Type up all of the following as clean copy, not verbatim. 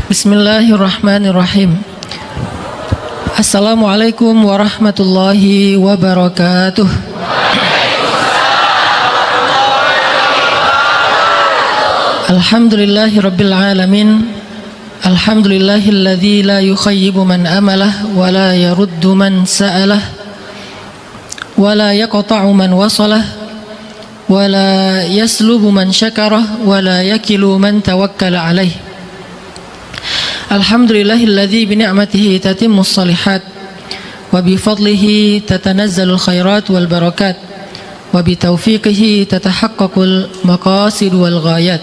Bismillahirrahmanirrahim. Assalamualaikum warahmatullahi wabarakatuh. Alhamdulillahi rabbil alamin. Alhamdulillahilladzi la yukhayyibu man amalah wa la yaruddu man sa'alah wa la yaqta'u man wasalah wa la yaslubu man syakarah wa la yakilu man tawakkala alaih. Alhamdulillahilladzi bi ni'matihi tatimmus shalihat wa bi fadlihi tatanazzalul khairat wal barakat wa bi taufiqihi tatahaqqaqul maqasid wal ghayat.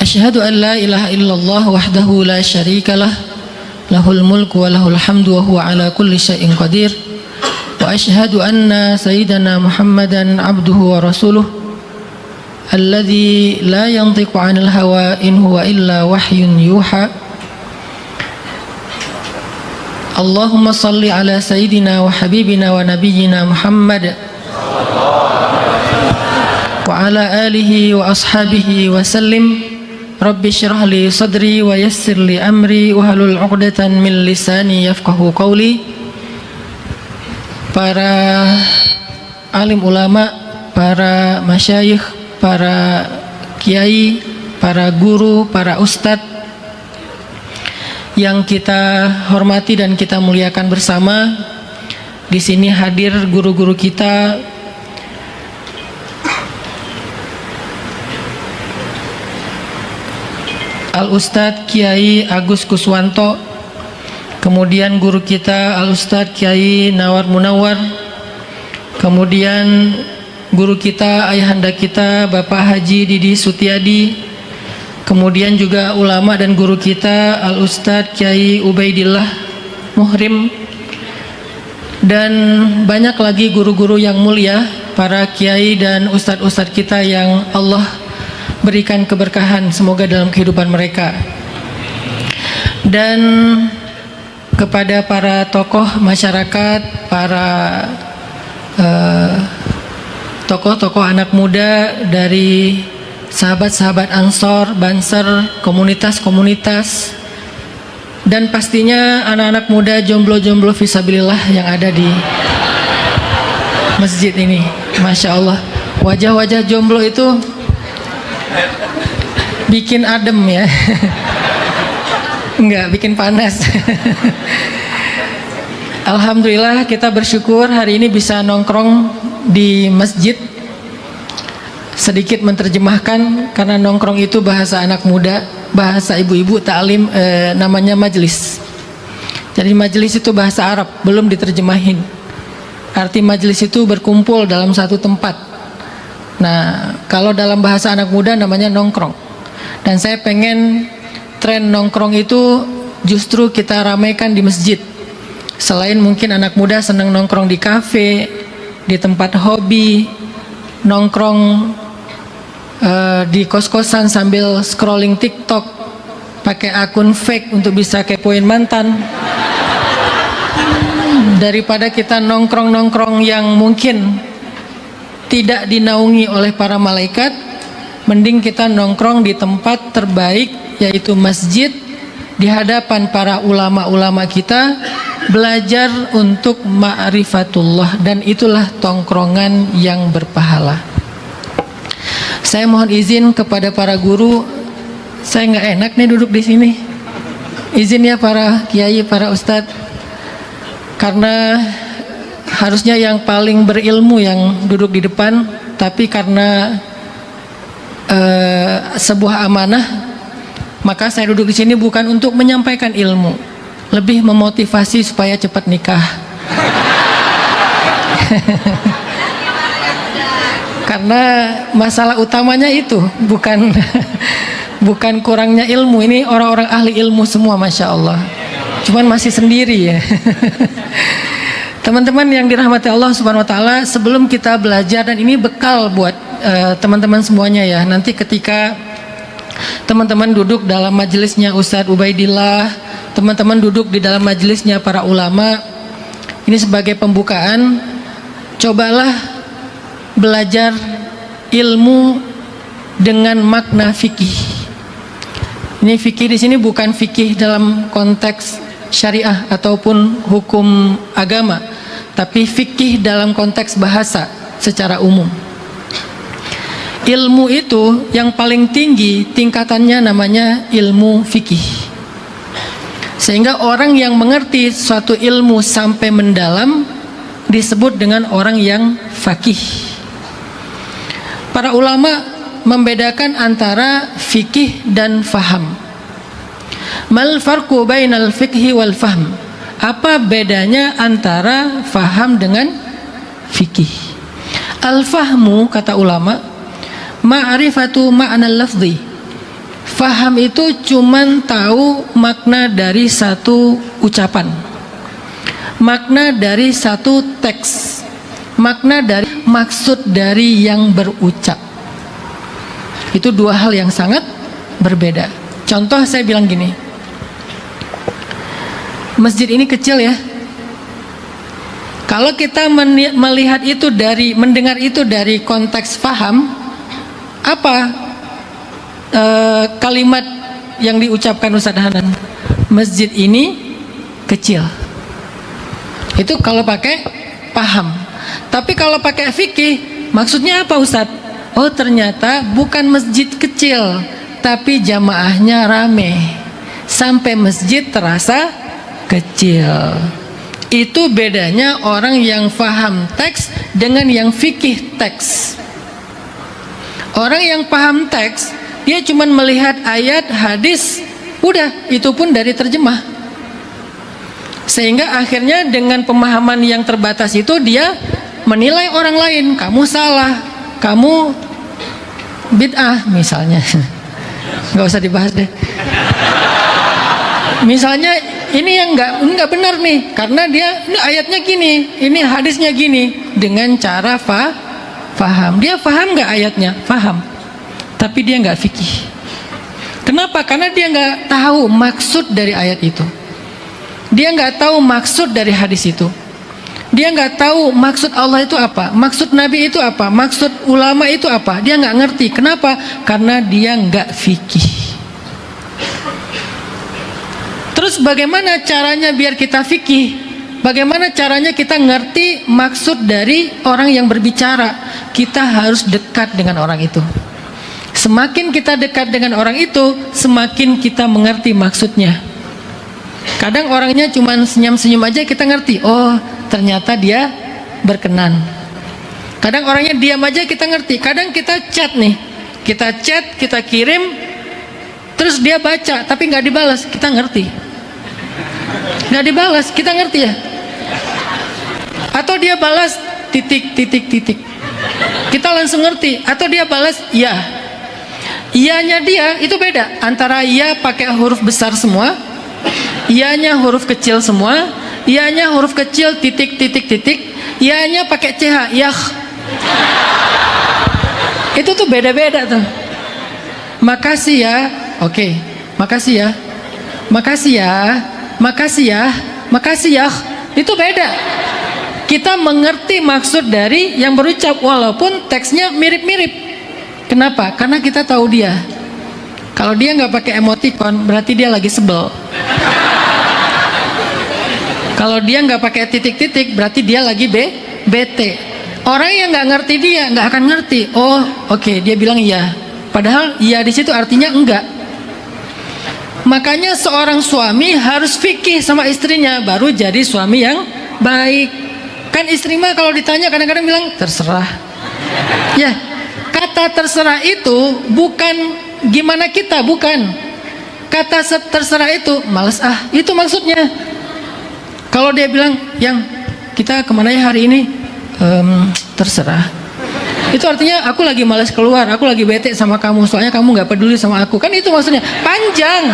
Asyhadu an la ilaha illallah wahdahu la syarika lah, lahul mulku wa lahul hamdu wa huwa ala kulli syai'in qadir. Wa asyhadu anna sayyidana Muhammadan abduhu wa rasuluh alladzi la yantiqu 'anil hawa in huwa illa wahyun yuha. Allahumma salli ala sayyidina wa habibina wa nabiyyina Muhammad wa ala alihi wa ashabihi wa sallim. Rabbi syrah li sadri wa yassir li amri wa halul 'uqdatan min lisani yafqahu qawli. Para alim ulama, para masyayikh, para kiai, para guru, para ustadz yang kita hormati dan kita muliakan bersama. Di sini hadir guru-guru kita, Al-Ustadz Kiai Agus Kuswanto, kemudian guru kita Al-Ustadz Kiai Nawar Munawar, kemudian guru kita, ayahanda kita, Bapak Haji Didi Sutiadi, kemudian juga ulama dan guru kita Al-Ustadz Kiai Ubaidillah Muhrim, dan banyak lagi guru-guru yang mulia, para kiai dan ustadz-ustadz kita yang Allah berikan keberkahan semoga dalam kehidupan mereka. Dan kepada para tokoh masyarakat, para tokoh-tokoh anak muda dari sahabat-sahabat Ansor, Banser, komunitas-komunitas, dan pastinya anak-anak muda jomblo-jomblo fisabilillah yang ada di masjid ini. Masya Allah, wajah-wajah jomblo itu bikin adem ya. Enggak, bikin panas. Alhamdulillah, kita bersyukur hari ini bisa nongkrong di masjid. Sedikit menerjemahkan, karena nongkrong itu bahasa anak muda, bahasa ibu-ibu taklim, namanya majlis. Jadi majlis itu bahasa Arab, belum diterjemahin. Arti majlis itu berkumpul dalam satu tempat. Nah, kalau dalam bahasa anak muda namanya nongkrong. Dan saya pengen tren nongkrong itu justru kita ramaikan di masjid. Selain mungkin anak muda senang nongkrong di kafe, di tempat hobi, nongkrong di kos-kosan sambil scrolling TikTok, pakai akun fake untuk bisa kepoin mantan. Daripada kita nongkrong-nongkrong yang mungkin tidak dinaungi oleh para malaikat, mending kita nongkrong di tempat terbaik, yaitu masjid, di hadapan para ulama-ulama kita, belajar untuk ma'rifatullah, dan itulah tongkrongan yang berpahala. Saya mohon izin kepada para guru, saya nggak enak nih duduk di sini. Izin ya para kiai, para ustadz, karena harusnya yang paling berilmu yang duduk di depan, tapi karena sebuah amanah, maka saya duduk di sini bukan untuk menyampaikan ilmu, lebih memotivasi supaya cepat nikah. Karena masalah utamanya itu bukan bukan kurangnya ilmu. Ini orang-orang ahli ilmu semua, masya Allah. Cuman masih sendiri ya. Teman-teman yang dirahmati Allah Subhanahu Wa Taala, sebelum kita belajar, dan ini bekal buat teman-teman semuanya ya. Nanti ketika teman-teman duduk dalam majelisnya Ustadz Ubaidillah, teman-teman duduk di dalam majelisnya para ulama, ini sebagai pembukaan, cobalah belajar ilmu dengan makna fikih. Ini fikih di sini bukan fikih dalam konteks syariah ataupun hukum agama, tapi fikih dalam konteks bahasa secara umum. Ilmu itu yang paling tinggi tingkatannya namanya ilmu fikih. Sehingga orang yang mengerti suatu ilmu sampai mendalam disebut dengan orang yang faqih. Para ulama membedakan antara fikih dan faham. Mal farqu bainal fikhi wal fahm? Apa bedanya antara faham dengan fikih? Al-fahmu, kata ulama, ma'rifatu ma'nal lafzi. Faham itu cuman tahu makna dari satu ucapan, makna dari satu teks, makna dari maksud dari yang berucap. Itu dua hal yang sangat berbeda. Contoh saya bilang gini, masjid ini kecil ya. Kalau kita melihat itu dari, mendengar itu dari konteks faham, apa kalimat yang diucapkan Ustadz Hanan? Masjid ini kecil. Itu kalau pakai paham. Tapi kalau pakai fikih, maksudnya apa Ustadz? Oh, ternyata bukan masjid kecil, tapi jamaahnya rame sampai masjid terasa kecil. Itu bedanya orang yang faham teks dengan yang fikih teks. Orang yang paham teks, dia cuma melihat ayat, hadis, udah, itu pun dari terjemah. Sehingga akhirnya dengan pemahaman yang terbatas itu dia menilai orang lain, kamu salah, kamu bid'ah misalnya. Nggak usah dibahas deh. Misalnya ini yang nggak benar nih, karena dia ini ayatnya gini, ini hadisnya gini, dengan cara faham. Dia faham nggak ayatnya? Faham. Tapi dia nggak fikih. Kenapa? Karena dia nggak tahu maksud dari ayat itu. Dia nggak tahu maksud dari hadis itu. Dia nggak tahu maksud Allah itu apa, maksud Nabi itu apa, maksud ulama itu apa. Dia nggak ngerti. Kenapa? Karena dia nggak fikih. Terus bagaimana caranya biar kita fikih? Bagaimana caranya kita ngerti maksud dari orang yang berbicara? Kita harus dekat dengan orang itu. Semakin kita dekat dengan orang itu, semakin kita mengerti maksudnya. Kadang orangnya cuma senyum-senyum aja kita ngerti, oh ternyata dia berkenan. Kadang orangnya diam aja kita ngerti. Kadang kita chat nih, kita kirim, terus dia baca tapi nggak dibalas, kita ngerti. Nggak dibalas, kita ngerti ya. Atau dia balas titik, kita langsung ngerti. Atau dia balas ya. Iyanya dia itu beda antara iya pakai huruf besar semua, iyanya huruf kecil semua, iyanya huruf kecil titik, iyanya pakai ch, yah. Itu tuh beda-beda tuh. Makasih ya, oke. Makasih ya, makasih ya, makasih ya, makasih ya. Itu beda. Kita mengerti maksud dari yang berucap walaupun teksnya mirip-mirip. Kenapa? Karena kita tahu dia. Kalau dia nggak pakai emoticon, berarti dia lagi sebel. Kalau dia nggak pakai titik-titik, berarti dia lagi bete. Orang yang nggak ngerti dia nggak akan ngerti. Oh, oke, dia bilang iya. Padahal iya di situ artinya enggak. Makanya seorang suami harus fikih sama istrinya, baru jadi suami yang baik. Kan istri mah kalau ditanya kadang-kadang bilang terserah. Ya, kata terserah itu bukan gimana kita, bukan. Kata terserah itu males itu maksudnya. Kalau dia bilang yang kita kemana ya hari ini, terserah, itu artinya aku lagi malas keluar, aku lagi bete sama kamu, soalnya kamu nggak peduli sama aku. Kan itu maksudnya. Panjang,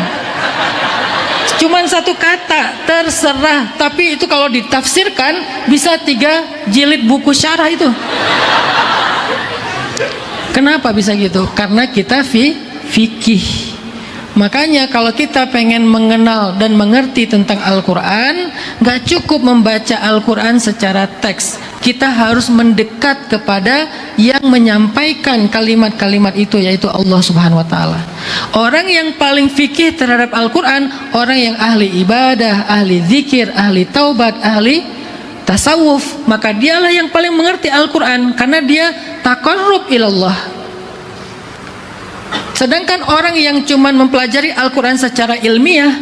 cuman satu kata terserah, tapi itu kalau ditafsirkan bisa 3 jilid buku syarah itu. Kenapa bisa gitu? Karena kita fikih. Makanya kalau kita pengen mengenal dan mengerti tentang Al-Quran, gak cukup membaca Al-Quran secara teks. Kita harus mendekat kepada yang menyampaikan kalimat-kalimat itu, yaitu Allah Subhanahu wa Ta'ala. Orang yang paling fikih terhadap Al-Quran, orang yang ahli ibadah, ahli zikir, ahli taubat, ahli tasawuf, maka dialah yang paling mengerti Al-Quran, karena dia taqarrub ilallah. Sedangkan orang yang cuma mempelajari Al-Quran secara ilmiah,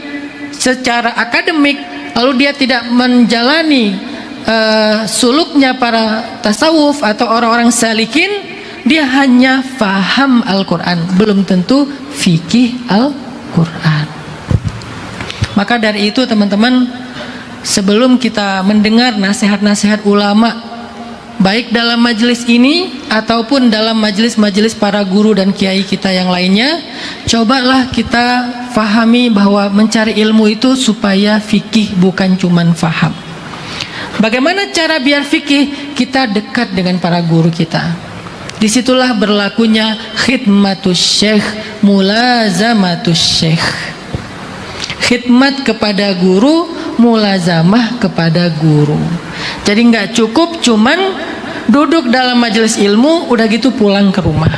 secara akademik, lalu dia tidak menjalani suluknya para tasawuf atau orang-orang salikin, dia hanya faham Al-Quran, belum tentu fikih Al-Quran. Maka dari itu teman-teman, sebelum kita mendengar nasihat-nasihat ulama, baik dalam majelis ini ataupun dalam majelis-majelis para guru dan kiai kita yang lainnya, cobalah kita fahami bahwa mencari ilmu itu supaya fikih, bukan cuman faham. Bagaimana cara biar fikih? Kita dekat dengan para guru kita. Disitulah berlakunya khidmatus syekh, mulazamatus syekh. Khidmat kepada guru, mulazamah kepada guru. Jadi nggak cukup cuman duduk dalam majelis ilmu udah gitu pulang ke rumah.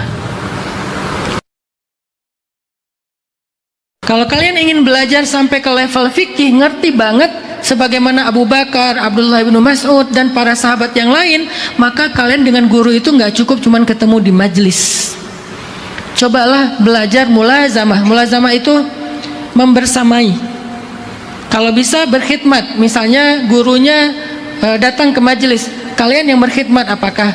Kalau kalian ingin belajar sampai ke level fikih, ngerti banget sebagaimana Abu Bakar, Abdullah bin Mas'ud dan para sahabat yang lain, maka kalian dengan guru itu nggak cukup cuman ketemu di majelis. Cobalah belajar mulazamah. Mulazamah itu membersamai. Kalau bisa berkhidmat, misalnya gurunya datang ke majelis, kalian yang berkhidmat, apakah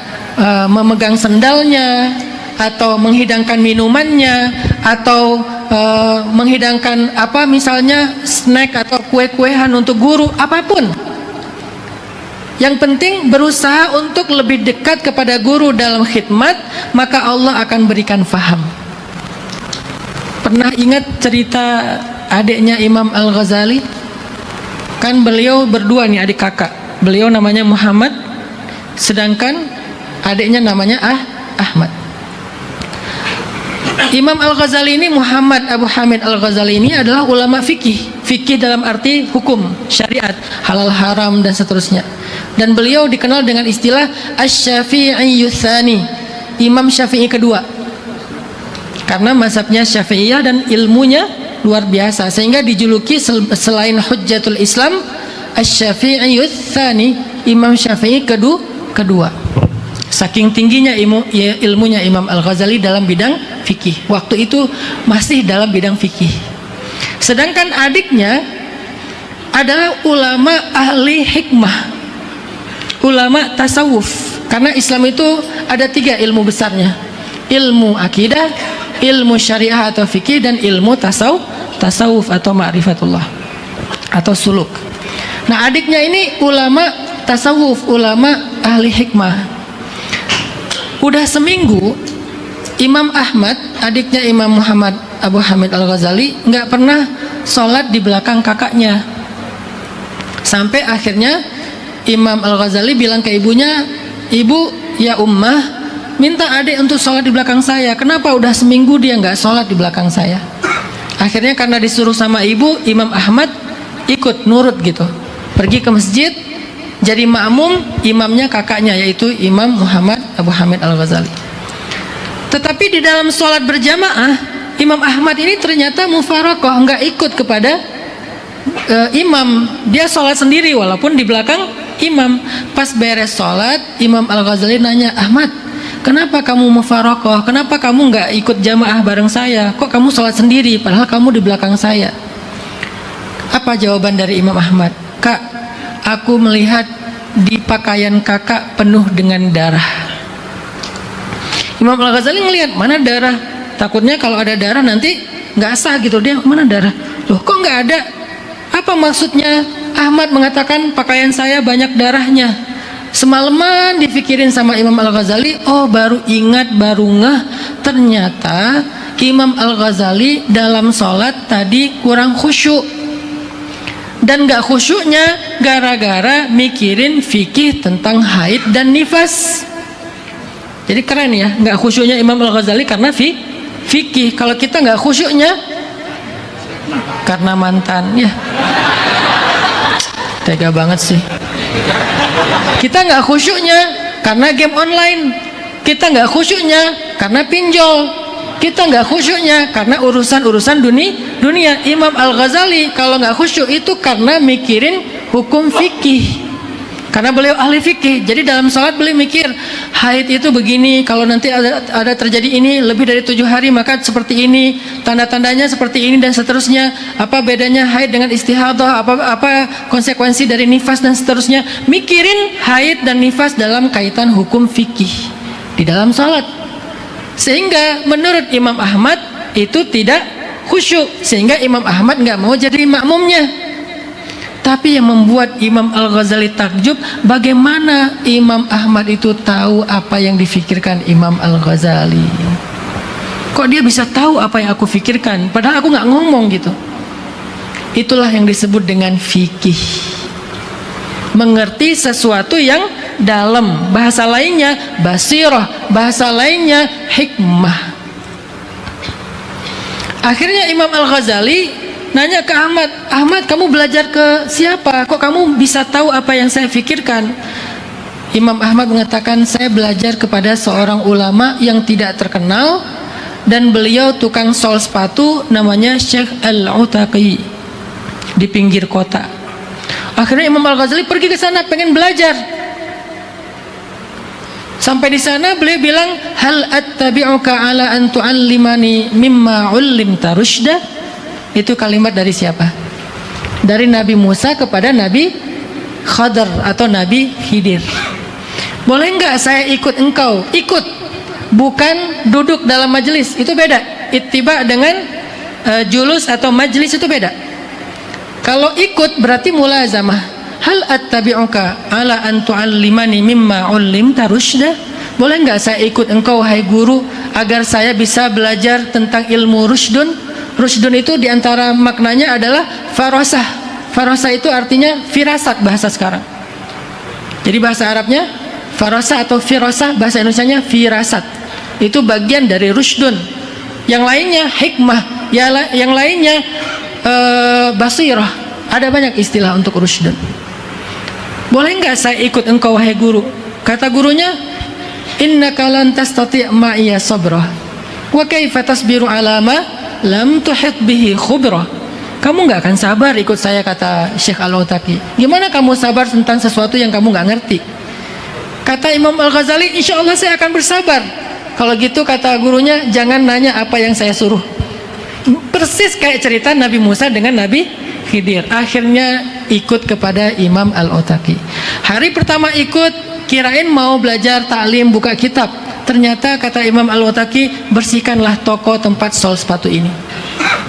memegang sendalnya, atau menghidangkan minumannya, atau menghidangkan apa misalnya snack atau kue-kuehan untuk guru, apapun. Yang penting berusaha untuk lebih dekat kepada guru dalam khidmat, maka Allah akan berikan faham. Pernah ingat cerita adiknya Imam Al-Ghazali? Kan beliau berdua nih, adik kakak. Beliau namanya Muhammad, sedangkan adiknya namanya Ahmad. Imam Al-Ghazali ini, Muhammad Abu Hamid Al-Ghazali ini adalah ulama fikih. Fikih dalam arti hukum, syariat, halal haram dan seterusnya. Dan beliau dikenal dengan istilah Asy-Syafi'i Tsani, Imam Syafi'i kedua. Karena mazhabnya Syafi'iyah dan ilmunya luar biasa, sehingga dijuluki selain Hujjatul Islam, Asy-Syafi'i Tsani, Imam Syafi'i kedua. Saking tingginya ilmunya Imam Al-Ghazali dalam bidang fikih. Waktu itu masih dalam bidang fikih. Sedangkan adiknya adalah ulama ahli hikmah, ulama tasawuf. Karena Islam itu ada 3 ilmu besarnya: ilmu akidah, ilmu syariah atau fikih, dan ilmu tasawuf atau ma'rifatullah atau suluk. Nah, adiknya ini ulama tasawuf, ulama ahli hikmah. Udah seminggu Imam Ahmad, adiknya Imam Muhammad Abu Hamid Al-Ghazali, nggak pernah sholat di belakang kakaknya. Sampai akhirnya Imam Al-Ghazali bilang ke ibunya, "Ibu, ya ummah, minta adik untuk sholat di belakang saya. Kenapa udah seminggu dia nggak sholat di belakang saya?" Akhirnya karena disuruh sama ibu, Imam Ahmad ikut nurut gitu, pergi ke masjid, jadi makmum, imamnya kakaknya, yaitu Imam Muhammad Abu Hamid Al-Ghazali. Tetapi di dalam sholat berjamaah, Imam Ahmad ini ternyata mufaraqah, nggak ikut kepada imam. Dia sholat sendiri walaupun di belakang imam. Pas beres sholat, Imam Al-Ghazali nanya, "Ahmad, kenapa kamu mufaraqah? Kenapa kamu nggak ikut jamaah bareng saya? Kok kamu sholat sendiri padahal kamu di belakang saya?" Apa jawaban dari Imam Ahmad? "Kak, aku melihat di pakaian kakak penuh dengan darah." Imam Al-Ghazali ngelihat, mana darah? Takutnya kalau ada darah nanti nggak sah gitu. Dia, mana darah? Loh, kok nggak ada? Apa maksudnya Ahmad mengatakan pakaian saya banyak darahnya? Semalaman dipikirin sama Imam Al-Ghazali, oh baru ingat, baru ngeh, ternyata Imam Al-Ghazali dalam sholat tadi kurang khusyuk. Dan gak khusyuknya gara-gara mikirin fikih tentang haid dan nifas. Jadi keren ya, gak khusyuknya Imam Al-Ghazali karena fikih. Kalau kita gak khusyuknya karena mantan. Ya, tega banget sih. Kita nggak khusyuknya karena game online, kita nggak khusyuknya karena pinjol, kita nggak khusyuknya karena urusan dunia. Imam Al-Ghazali kalau nggak khusyuk itu karena mikirin hukum fikih. Karena beliau ahli fikih, jadi dalam sholat beliau mikir haid itu begini, kalau nanti ada terjadi ini lebih dari 7 hari maka seperti ini, tanda-tandanya seperti ini dan seterusnya. Apa bedanya haid dengan istihadah, apa konsekuensi dari nifas dan seterusnya. Mikirin haid dan nifas dalam kaitan hukum fikih di dalam sholat. Sehingga menurut Imam Ahmad itu tidak khusyuk, sehingga Imam Ahmad nggak mau jadi makmumnya. Tapi yang membuat Imam Al-Ghazali takjub, bagaimana Imam Ahmad itu tahu apa yang difikirkan Imam Al-Ghazali. Kok dia bisa tahu apa yang aku fikirkan, padahal aku nggak ngomong gitu. Itulah yang disebut dengan fikih. Mengerti sesuatu yang dalam. Bahasa lainnya basirah, bahasa lainnya hikmah. Akhirnya Imam Al-Ghazali nanya ke Ahmad, Ahmad kamu belajar ke siapa? Kok kamu bisa tahu apa yang saya fikirkan? Imam Ahmad mengatakan, saya belajar kepada seorang ulama yang tidak terkenal dan beliau tukang sol sepatu, namanya Syekh Al-Utaqi di pinggir kota. Akhirnya Imam Al-Ghazali pergi ke sana pengen belajar. Sampai di sana beliau bilang, hal attabi'uka ala an tu'allimani mimma 'ullimta rusyda. Itu kalimat dari siapa? Dari Nabi Musa kepada Nabi Khadr atau Nabi Khidir. Boleh nggak saya ikut engkau? Ikut, bukan duduk dalam majelis, itu beda. Ittiba dengan julus atau majelis itu beda. Kalau ikut berarti mulazamah. Hal attabi'uka ala an tu'allimani mimma 'ullimta rusyda. Boleh nggak saya ikut engkau wahai guru agar saya bisa belajar tentang ilmu rusydun? Rusydun itu diantara maknanya adalah farosah. Farosah itu artinya firasat bahasa sekarang. Jadi bahasa Arabnya farosah atau firasah, bahasa Indonesianya firasat. Itu bagian dari rusydun. Yang lainnya hikmah, yang lainnya basirah. Ada banyak istilah untuk rusydun. Boleh nggak saya ikut engkau wahai guru? Kata gurunya, innaka lan tastati' ma'iya sabrah. Wa kaifa tasbiru ala ma lam tuhit bihi khubrah. Kamu nggak akan sabar ikut saya, kata Syekh Al-Utaqi. Gimana kamu sabar tentang sesuatu yang kamu nggak ngerti? Kata Imam Al-Ghazali, insya Allah saya akan bersabar. Kalau gitu kata gurunya, jangan nanya apa yang saya suruh. Persis kayak cerita Nabi Musa dengan Nabi Khidir. Akhirnya ikut kepada Imam Al-Utaqi. Hari pertama ikut, kirain mau belajar taklim, buka kitab. Ternyata kata Imam Al-Utaqi, bersihkanlah toko tempat sol sepatu ini.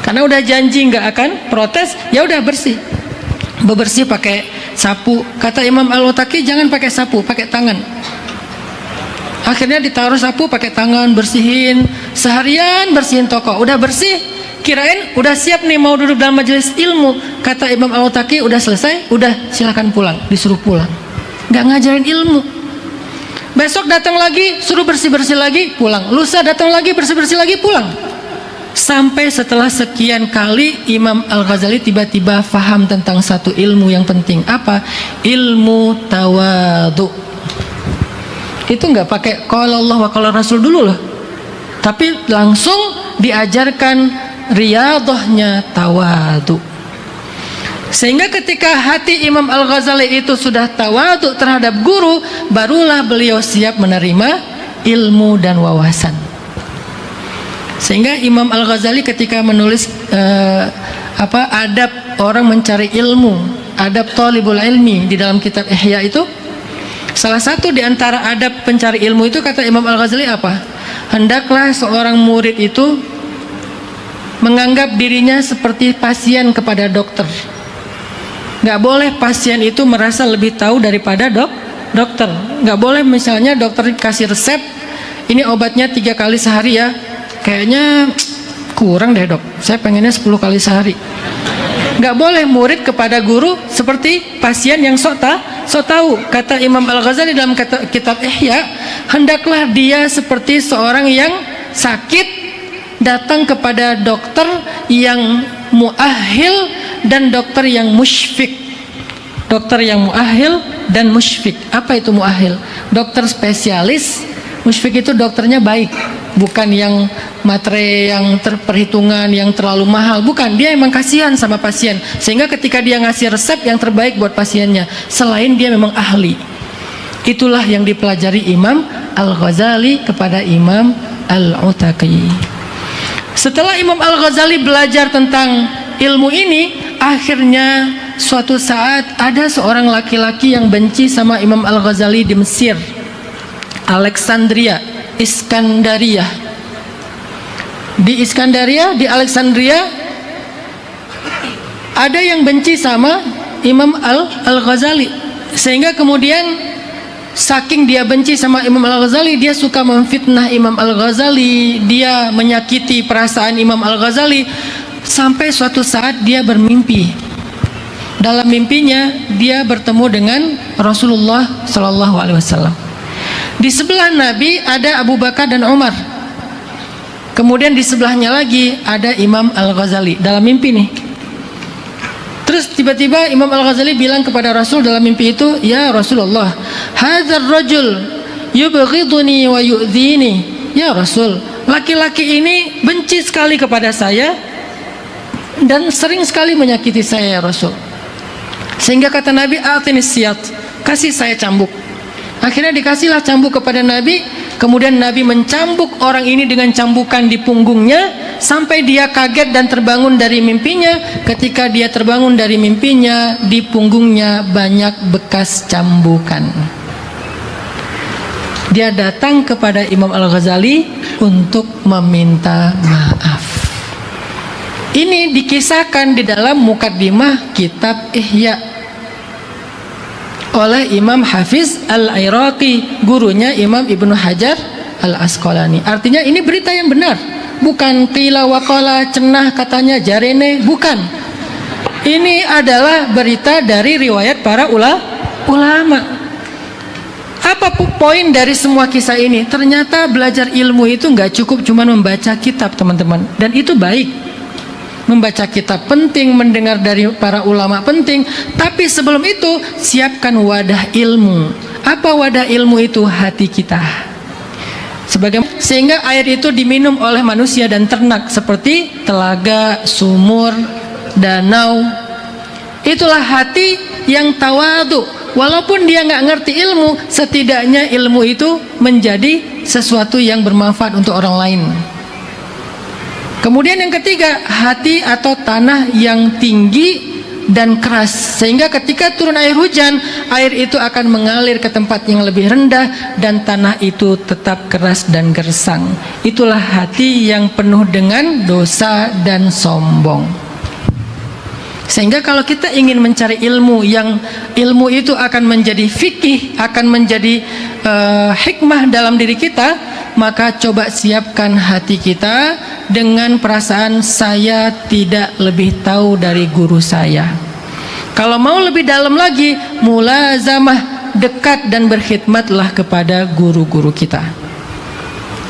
Karena udah janji nggak akan protes, ya udah bersih. Bebersih pakai sapu. Kata Imam Al-Utaqi, jangan pakai sapu, pakai tangan. Akhirnya ditaruh sapu pakai tangan, bersihin seharian, bersihin toko. Udah bersih, kirain udah siap nih mau duduk dalam majelis ilmu. Kata Imam Al-Utaqi, udah selesai, udah silakan pulang. Disuruh pulang, nggak ngajarin ilmu. Besok datang lagi, suruh bersih-bersih lagi, pulang. Lusa datang lagi, bersih-bersih lagi, pulang. Sampai setelah sekian kali, Imam Al-Ghazali tiba-tiba faham tentang satu ilmu yang penting. Apa? Ilmu tawadu. Itu nggak pakai qala Allah wa qala Rasul dulu loh, tapi langsung diajarkan riyadhahnya tawadu. Sehingga ketika hati Imam Al-Ghazali itu sudah tawadu terhadap guru, barulah beliau siap menerima ilmu dan wawasan. Sehingga Imam Al-Ghazali ketika menulis adab orang mencari ilmu, adab thalibul ilmi di dalam kitab Ihya itu, salah satu di antara adab pencari ilmu itu kata Imam Al-Ghazali apa? Hendaklah seorang murid itu menganggap dirinya seperti pasien kepada dokter. Nggak boleh pasien itu merasa lebih tahu daripada dokter. Nggak boleh misalnya dokter kasih resep, ini obatnya 3 kali sehari ya, kayaknya kurang deh dok, saya pengennya 10 kali sehari. Nggak boleh murid kepada guru seperti pasien yang sok tahu. Kata Imam Al-Ghazali dalam kitab Ihya, hendaklah dia seperti seorang yang sakit datang kepada dokter yang muahil dan dokter yang musyfik. Dokter yang muahil dan musyfik. Apa itu muahil? Dokter spesialis. Musyfik itu dokternya baik, bukan yang materi yang perhitungan yang terlalu mahal, bukan. Dia emang kasihan sama pasien, sehingga ketika dia ngasih resep yang terbaik buat pasiennya, selain dia memang ahli. Itulah yang dipelajari Imam Al-Ghazali kepada Imam Al-Utaqi. Setelah Imam Al-Ghazali belajar tentang ilmu ini, akhirnya suatu saat ada seorang laki-laki yang benci sama Imam Al-Ghazali di Mesir, Alexandria, Iskandaria. Di Iskandaria, di Alexandria, ada yang benci sama Imam Al-Ghazali, sehingga kemudian saking dia benci sama Imam Al-Ghazali, dia suka memfitnah Imam Al-Ghazali, dia menyakiti perasaan Imam Al-Ghazali, sampai suatu saat dia bermimpi. Dalam mimpinya dia bertemu dengan Rasulullah Sallallahu Alaihi Wasallam. Di sebelah Nabi ada Abu Bakar dan Umar. Kemudian di sebelahnya lagi ada Imam Al-Ghazali dalam mimpi nih. Terus tiba-tiba Imam Al-Ghazali bilang kepada Rasul dalam mimpi itu, "Ya Rasulullah, hadzal rajul yubghiduni wa yu'dhini." Ya Rasul, laki-laki ini benci sekali kepada saya dan sering sekali menyakiti saya ya Rasul. Sehingga kata Nabi, "Atinis siyat." Kasih saya cambuk. Akhirnya dikasihlah cambuk kepada Nabi. Kemudian Nabi mencambuk orang ini dengan cambukan di punggungnya sampai dia kaget dan terbangun dari mimpinya. Ketika dia terbangun dari mimpinya, di punggungnya banyak bekas cambukan. Dia datang kepada Imam Al-Ghazali untuk meminta maaf. Ini dikisahkan di dalam mukaddimah kitab Ihya oleh Imam Hafiz Al-Iraqi, gurunya Imam Ibnu Hajar Al-Asqalani. Artinya ini berita yang benar, bukan qila wa qala, cenah katanya jarene, bukan. Ini adalah berita dari riwayat para ulama. Apa poin dari semua kisah ini? Ternyata belajar ilmu itu nggak cukup cuma membaca kitab, teman-teman, dan itu baik. Membaca kitab penting, mendengar dari para ulama penting, tapi sebelum itu siapkan wadah ilmu. Apa wadah ilmu itu? Hati kita. Sehingga air itu diminum oleh manusia dan ternak seperti telaga, sumur, danau. Itulah hati yang tawadu. Walaupun dia nggak ngerti ilmu, setidaknya ilmu itu menjadi sesuatu yang bermanfaat untuk orang lain. Kemudian yang ketiga, hati atau tanah yang tinggi dan keras, sehingga ketika turun air hujan, air itu akan mengalir ke tempat yang lebih rendah dan tanah itu tetap keras dan gersang. Itulah hati yang penuh dengan dosa dan sombong. Sehingga kalau kita ingin mencari ilmu yang ilmu itu akan menjadi fikih, akan menjadi hikmah dalam diri kita, maka coba siapkan hati kita dengan perasaan saya tidak lebih tahu dari guru saya. Kalau mau lebih dalam lagi, mulazamah, dekat dan berkhidmatlah kepada guru-guru kita.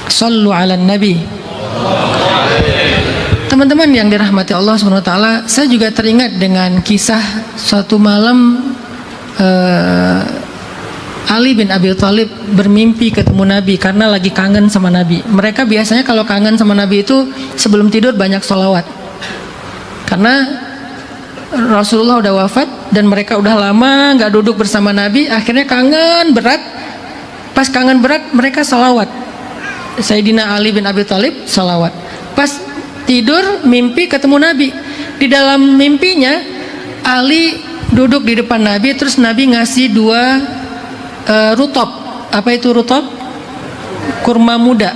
Shallu ala nabi. Teman-teman yang dirahmati Allah SWT, saya juga teringat dengan kisah suatu malam Ali bin Abi Thalib bermimpi ketemu Nabi karena lagi kangen sama Nabi. Mereka biasanya kalau kangen sama Nabi itu sebelum tidur banyak sholawat, karena Rasulullah udah wafat dan mereka udah lama nggak duduk bersama Nabi. Akhirnya kangen berat. Pas kangen berat mereka sholawat. Sayyidina Ali bin Abi Thalib sholawat. Pas tidur mimpi ketemu Nabi. Di dalam mimpinya Ali duduk di depan Nabi, terus Nabi ngasih dua rutop. Apa itu rutop? Kurma muda.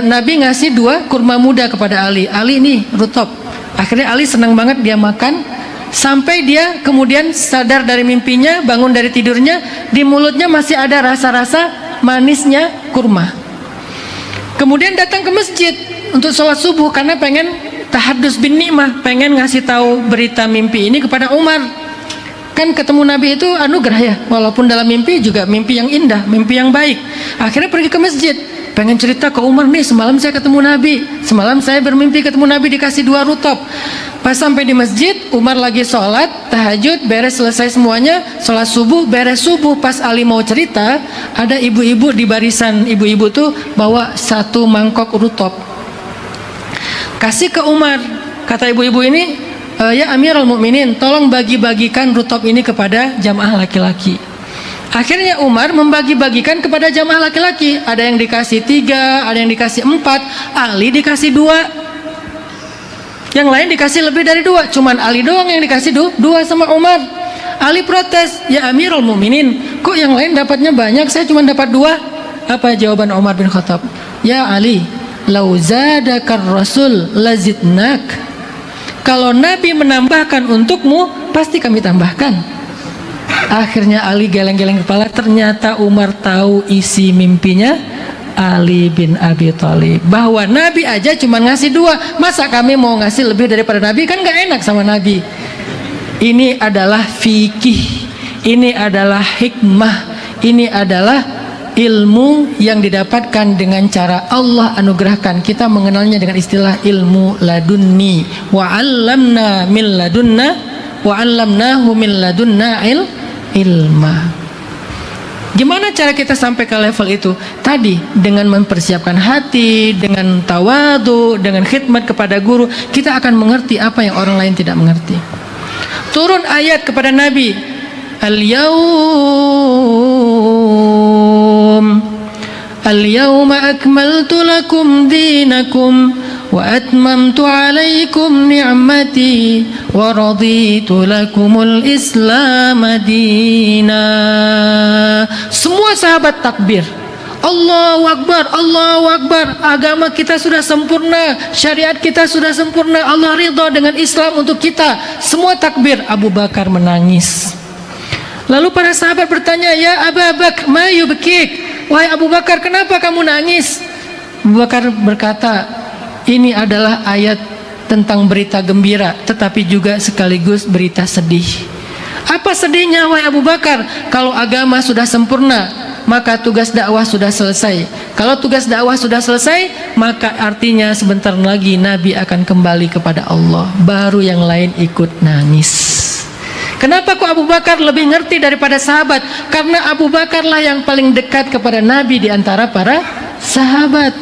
Nabi ngasih dua kurma muda kepada Ali. Ali ini rutop. Akhirnya Ali senang banget, dia makan sampai dia kemudian sadar dari mimpinya, bangun dari tidurnya, di mulutnya masih ada rasa-rasa manisnya kurma. Kemudian datang ke masjid untuk sholat subuh karena pengen tahadus bin nikmah, pengen ngasih tahu berita mimpi ini kepada Umar. Kan ketemu Nabi itu anugerah ya, walaupun dalam mimpi juga mimpi yang indah, mimpi yang baik. Akhirnya pergi ke masjid, pengen cerita ke Umar nih, semalam saya ketemu Nabi, semalam saya bermimpi ketemu Nabi dikasih 2 rutop. Pas sampai di masjid, Umar lagi sholat tahajud, beres selesai semuanya, sholat subuh, beres subuh. Pas Ali mau cerita, ada ibu-ibu di barisan ibu-ibu tuh bawa 1 mangkok rutop, kasih ke Umar. Kata ibu-ibu ini, ya Amirul Mukminin, tolong bagi-bagikan rutop ini kepada jamaah laki-laki. Akhirnya Umar membagi-bagikan kepada jamaah laki-laki. Ada yang dikasih 3, ada yang dikasih 4, Ali dikasih 2, yang lain dikasih lebih dari 2. Cuman Ali doang yang dikasih 2 sama Umar. Ali protes, ya Amirul Mukminin, kok yang lain dapatnya banyak, saya cuma dapat 2. Apa jawaban Umar bin Khattab? Ya Ali, lau zadakar rasul lazidnak. Kalau Nabi menambahkan untukmu, pasti kami tambahkan. Akhirnya Ali geleng-geleng kepala. Ternyata Umar tahu isi mimpinya Ali bin Abi Thalib, bahwa Nabi aja cuma ngasih 2, masa kami mau ngasih lebih daripada Nabi? Kan gak enak sama Nabi. Ini adalah fikih, ini adalah hikmah, ini adalah ilmu yang didapatkan dengan cara Allah anugerahkan. Kita mengenalnya dengan istilah ilmu ladunni. Wa 'allamna min ladunna wa 'allamnahu min ladunna ilma. Gimana cara kita sampai ke level itu? Tadi dengan mempersiapkan hati, dengan tawadu, dengan khidmat kepada guru, kita akan mengerti apa yang orang lain tidak mengerti. Turun ayat kepada Nabi, Al-yawma akmaltu lakum dinakum wa atmamtu alaikum ni'mati wa raditu lakumul Islam dina. Semua sahabat takbir, Allahu Akbar, Allahu Akbar. Agama kita sudah sempurna, syariat kita sudah sempurna, Allah ridha dengan Islam untuk kita. Semua takbir. Abu Bakar menangis. Lalu para sahabat bertanya, ya Abu Bakar, ma yubkik? Wahai Abu Bakar, kenapa kamu nangis? Abu Bakar berkata, ini adalah ayat tentang berita gembira, tetapi juga sekaligus berita sedih. Apa sedihnya wahai Abu Bakar? Kalau agama sudah sempurna, maka tugas dakwah sudah selesai. Kalau tugas dakwah sudah selesai, maka artinya sebentar lagi Nabi akan kembali kepada Allah. Baru yang lain ikut nangis. Kenapa kok Abu Bakar lebih ngerti daripada sahabat? Karena Abu Bakarlah yang paling dekat kepada Nabi di antara para sahabat.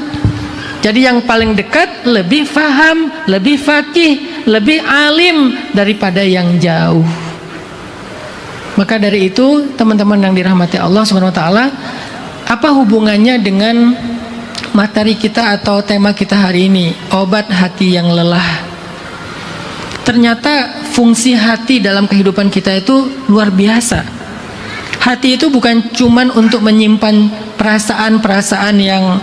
Jadi yang paling dekat lebih faham, lebih faqih, lebih alim daripada yang jauh. Maka dari itu, teman-teman yang dirahmati Allah Subhanahu wa taala, apa hubungannya dengan materi kita atau tema kita hari ini, obat hati yang lelah? Ternyata fungsi hati dalam kehidupan kita itu luar biasa. Hati itu bukan cuman untuk menyimpan perasaan-perasaan yang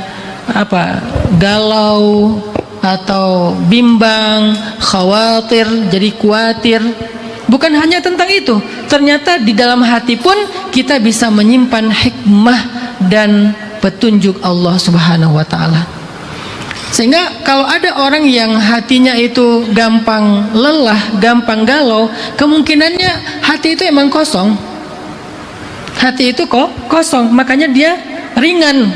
galau atau bimbang, khawatir, jadi khawatir. Bukan hanya tentang itu. Ternyata di dalam hati pun kita bisa menyimpan hikmah dan petunjuk Allah Subhanahu wa taala. Sehingga kalau ada orang yang hatinya itu gampang lelah, gampang galau, kemungkinannya hati itu emang kosong. Hati itu kok kosong, makanya dia ringan.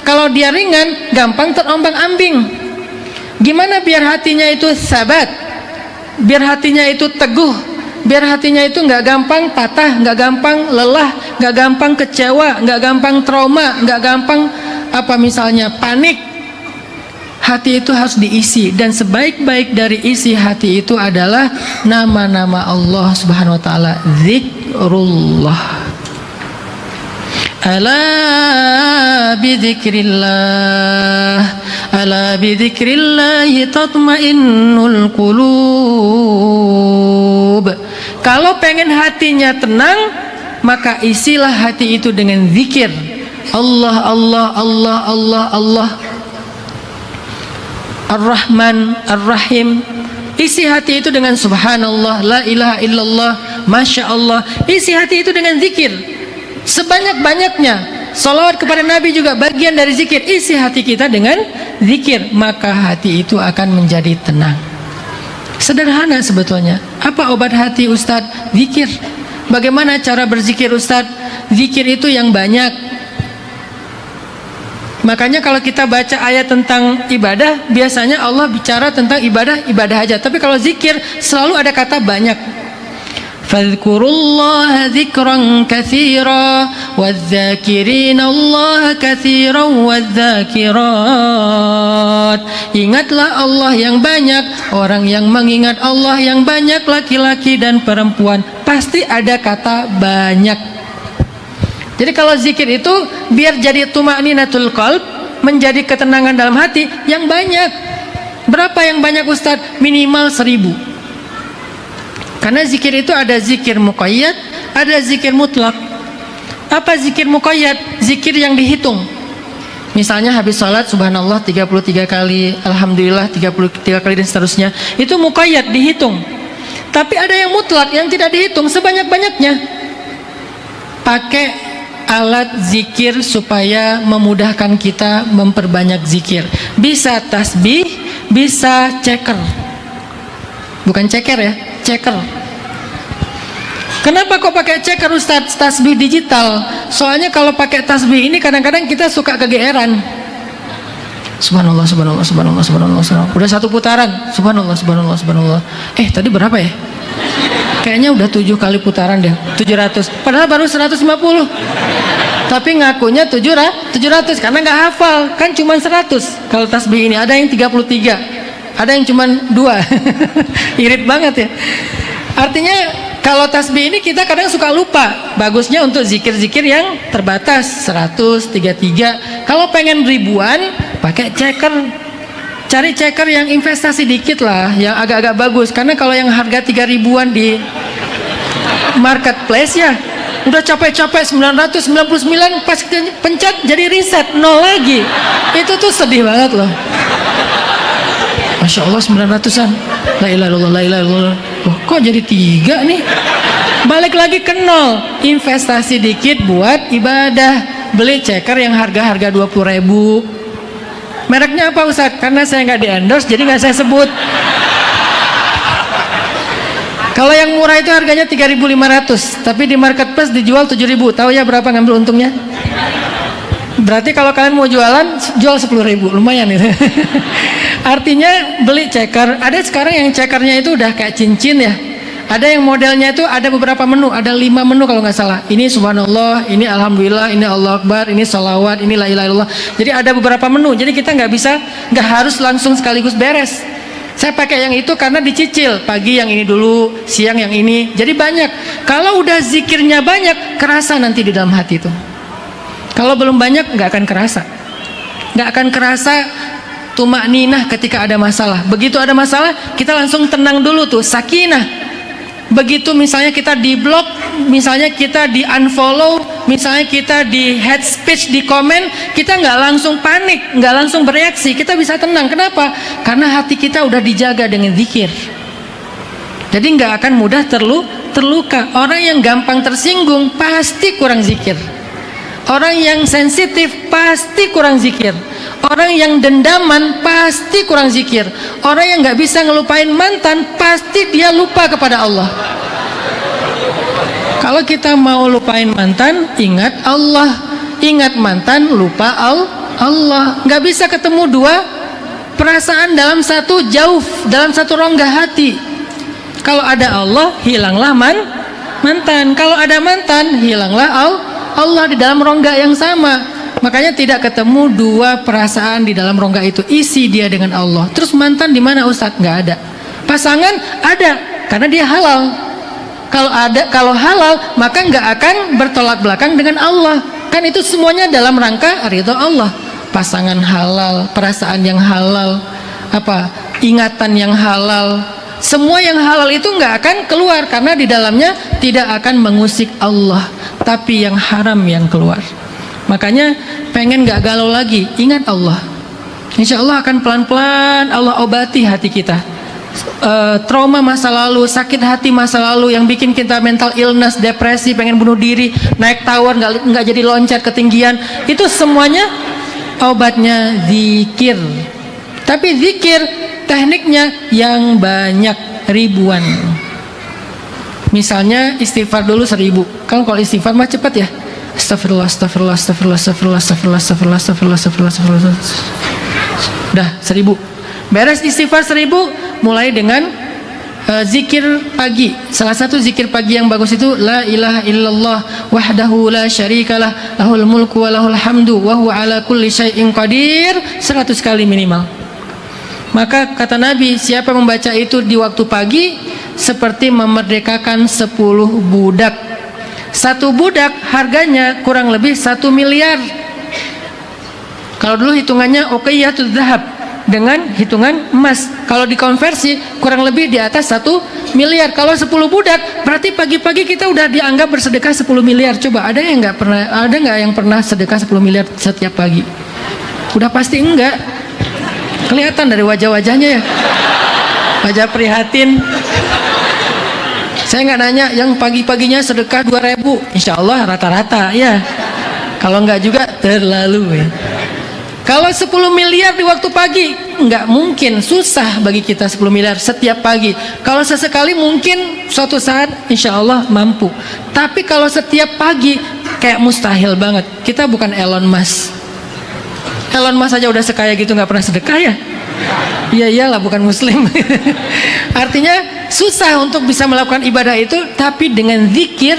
Kalau dia ringan, gampang terombang-ambing. Gimana biar hatinya itu sabat, biar hatinya itu teguh, biar hatinya itu nggak gampang patah, nggak gampang lelah, nggak gampang kecewa, nggak gampang trauma, nggak gampang misalnya panik. Hati itu harus diisi, dan sebaik-baik dari isi hati itu adalah nama-nama Allah Subhanahu wa taala, zikrullah. Ala bidzikrillah, ala bidzikrillah tatmainnul qulub. Kalau pengen hatinya tenang, maka isilah hati itu dengan zikir. Allah, Allah, Allah, Allah, Allah. Ar-Rahman, Ar-Rahim. Isi hati itu dengan subhanallah, la ilaha illallah, masya Allah. Isi hati itu dengan zikir sebanyak-banyaknya. Salawat kepada Nabi juga bagian dari zikir. Isi hati kita dengan zikir, maka hati itu akan menjadi tenang. Sederhana sebetulnya. Apa obat hati Ustadz? Zikir. Bagaimana cara berzikir Ustadz? Zikir itu yang banyak. Makanya kalau kita baca ayat tentang ibadah, biasanya Allah bicara tentang ibadah aja. Tapi kalau zikir selalu ada kata banyak. Fadhkurullaha dzikran katsira wadz-dzakirina Allah katsiran wadz-dzakirat. Ingatlah Allah yang banyak, orang yang mengingat Allah yang banyak, laki-laki dan perempuan. Pasti ada kata banyak. Jadi kalau zikir itu biar jadi tuma'ninatul qalb, menjadi ketenangan dalam hati yang banyak. Berapa yang banyak Ustadz? Minimal 1000. Karena zikir itu ada zikir muqayyad, ada zikir mutlak. Apa zikir muqayyad? Zikir yang dihitung. Misalnya habis sholat subhanallah 33 kali, alhamdulillah 33 kali dan seterusnya. Itu muqayyad, dihitung. Tapi ada yang mutlak, yang tidak dihitung sebanyak-banyaknya. Pakai alat zikir supaya memudahkan kita memperbanyak zikir. Bisa tasbih, bisa ceker. Bukan ceker ya, ceker. Kenapa kok pakai ceker Ustadz? Tasbih digital. Soalnya kalau pakai tasbih ini kadang-kadang kita suka kegeeran. Subhanallah, subhanallah, subhanallah, subhanallah, subhanallah. Udah satu putaran. Subhanallah, subhanallah, subhanallah. Tadi berapa ya? Kayaknya udah 7 kali putaran deh, 700. Padahal baru 150. Tapi ngakunya 700 karena nggak hafal. Kan cuma 100. Kalau tasbih ini ada yang 33, ada yang cuma 2. Irit banget ya. Artinya kalau tasbih ini kita kadang suka lupa. Bagusnya untuk zikir-zikir yang terbatas 133. Kalau pengen ribuan, pakai ceker. Cari ceker yang investasi dikit lah, yang agak-agak bagus. Karena kalau yang harga 3.000-an di marketplace ya udah capek-capek 999, pas pencet jadi reset 0 lagi. Itu tuh sedih banget loh. Masya Allah 900-an. La ilaha illallah, la ilaha illallah. Kok jadi 3 nih? Balik lagi ke 0. Investasi dikit buat ibadah. Beli ceker yang harga-harga 20.000. Mereknya apa Ustadz? Karena saya nggak di endorse, jadi nggak saya sebut. Kalau yang murah itu harganya 3.500, tapi di marketplace dijual 7.000. Tahu ya berapa ngambil untungnya? Berarti kalau kalian mau jualan, jual 10.000, lumayan itu. Artinya beli ceker. Ada sekarang yang cekernya itu udah kayak cincin ya. Ada yang modelnya itu ada beberapa menu, ada 5 menu kalau nggak salah. Ini subhanallah, ini alhamdulillah, ini Allah akbar, ini salawat, ini la ilaha illallah. Jadi ada beberapa menu. Jadi kita nggak harus langsung sekaligus beres. Saya pakai yang itu karena dicicil. Pagi yang ini dulu, siang yang ini. Jadi banyak. Kalau udah zikirnya banyak, kerasa nanti di dalam hati itu. Kalau belum banyak, nggak akan kerasa. Nggak akan kerasa tumakninah ketika ada masalah. Begitu ada masalah, kita langsung tenang dulu tuh, sakinah. Begitu misalnya kita di blok, misalnya kita di unfollow, misalnya kita di head speech, di komen, kita nggak langsung panik, nggak langsung bereaksi, kita bisa tenang. Kenapa? Karena hati kita udah dijaga dengan zikir. Jadi nggak akan mudah terluka. Orang yang gampang tersinggung pasti kurang zikir. Orang yang sensitif pasti kurang zikir. Orang yang dendaman pasti kurang zikir. Orang yang nggak bisa ngelupain mantan pasti dia lupa kepada Allah. Kalau kita mau lupain mantan, ingat Allah. Ingat mantan, lupa Allah. Nggak bisa ketemu 2 perasaan dalam satu jauh, dalam satu rongga hati. Kalau ada Allah, hilanglah mantan. Kalau ada mantan, hilanglah Allah di dalam rongga yang sama. Makanya tidak ketemu 2 perasaan di dalam rongga itu. Isi dia dengan Allah. Terus mantan di mana Ustadz? Nggak ada. Pasangan ada, karena dia halal. Kalau halal, maka nggak akan bertolak belakang dengan Allah. Kan itu semuanya dalam rangka ridho Allah. Pasangan halal, perasaan yang halal, ingatan yang halal. Semua yang halal itu nggak akan keluar karena di dalamnya tidak akan mengusik Allah, tapi yang haram yang keluar. Makanya pengen nggak galau lagi, ingat Allah. Insya Allah akan pelan-pelan Allah obati hati kita. Trauma masa lalu, sakit hati masa lalu yang bikin kita mental illness, depresi, pengen bunuh diri, naik tower nggak jadi loncat ketinggian, itu semuanya obatnya zikir. Tapi zikir tekniknya yang banyak, ribuan. Misalnya istighfar dulu 1000. Kalau istighfar mah cepat ya. Astagfirullah, astagfirullah, astagfirullah, astagfirullah, astagfirullah, astagfirullah, astagfirullah, astagfirullah, astagfirullah. Dah 1000. Beres istighfar 1000, mulai dengan zikir pagi. Salah satu zikir pagi yang bagus itu la ilaha illallah wahdahu la syarikalah lahul mulku wa lahul hamdu wa huwa ala kulli syai'in qadir, 100 kali minimal. Maka kata Nabi, siapa membaca itu di waktu pagi seperti memerdekakan 10 budak. Satu budak harganya kurang lebih 1 miliar. Kalau dulu hitungannya uqiyatul dzahab dengan hitungan emas. Kalau dikonversi kurang lebih di atas 1 miliar. Kalau 10 budak berarti pagi-pagi kita udah dianggap bersedekah 10 miliar. Coba ada yang nggak pernah sedekah 10 miliar setiap pagi? Udah pasti enggak. Kelihatan dari wajah-wajahnya ya. Wajah prihatin. Saya nggak nanya yang pagi-paginya sedekah 2.000, insya Allah rata-rata ya. Kalau nggak juga terlalu ya. Kalau 10 miliar di waktu pagi nggak mungkin, susah bagi kita 10 miliar setiap pagi. Kalau sesekali mungkin suatu saat insya Allah mampu. Tapi kalau setiap pagi kayak mustahil banget. Kita bukan Elon Musk. Elon Musk aja udah sekaya gitu nggak pernah sedekah ya. Iya iyalah, bukan muslim. Artinya susah untuk bisa melakukan ibadah itu, tapi dengan zikir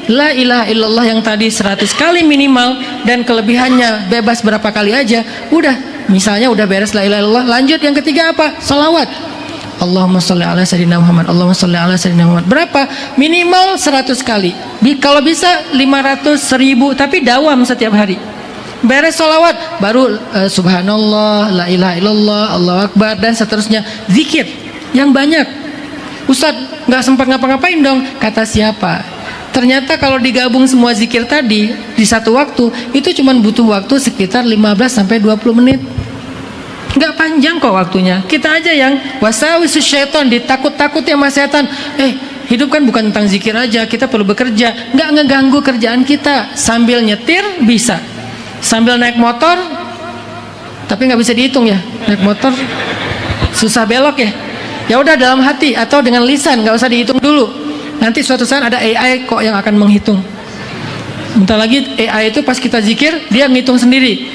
la ilaha illallah yang tadi 100 kali minimal dan kelebihannya bebas berapa kali aja, udah. Misalnya udah beres la ilaha illallah, lanjut yang ketiga apa? Salawat. Allahumma sholli ala sayyidina Muhammad, Allahumma sholli ala sayyidina Muhammad. Berapa? Minimal 100 kali. Kalau bisa 500, 1000, tapi dawam setiap hari. Beres sholawat baru subhanallah, la ilaha illallah, Allahu akbar, dan seterusnya. Zikir yang banyak. Ustadz nggak sempat ngapa-ngapain dong. Kata siapa? Ternyata kalau digabung semua zikir tadi di satu waktu, itu cuma butuh waktu sekitar 15 sampai 20 menit. Nggak panjang kok waktunya. Kita aja yang wasawisus syaiton, ditakut-takuti sama setan. Hidup kan bukan tentang zikir aja, kita perlu bekerja. Nggak ngeganggu kerjaan kita. Sambil nyetir bisa, sambil naik motor, tapi nggak bisa dihitung ya, naik motor susah belok ya. Ya udah dalam hati atau dengan lisan, nggak usah dihitung dulu. Nanti suatu saat ada AI kok yang akan menghitung. Bentar lagi AI itu pas kita zikir dia ngitung sendiri.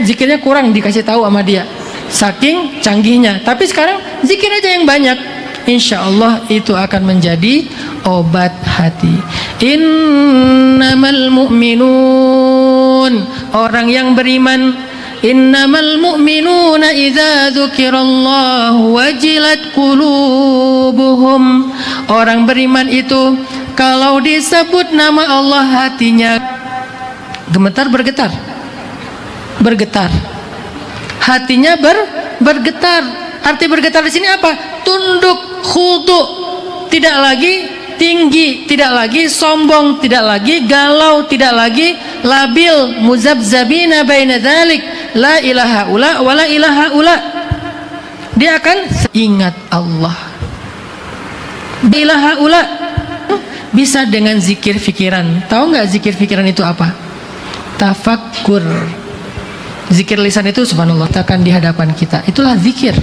Zikirnya kurang, dikasih tahu sama dia. Saking canggihnya. Tapi sekarang zikir aja yang banyak. Insya Allah itu akan menjadi obat hati. Innamal mu'minun, orang yang beriman. Innamal mu'minuna idza dzukirallahu wajilat qulubuhum. Orang beriman itu kalau disebut nama Allah hatinya gemetar, bergetar. Bergetar. Hatinya bergetar. Arti bergetar di sini apa? Tunduk, khudu. Tidak lagi tinggi, tidak lagi sombong, tidak lagi galau, tidak lagi labil, muzabzabina baina dzalik, la ilaha ula wa la ilaha ula. Dia akan ingat Allah. Ilaha ula bisa dengan zikir fikiran. Tahu nggak zikir fikiran itu apa? Tafakkur. Zikir lisan itu subhanallah takkan di hadapan kita. Itulah zikir.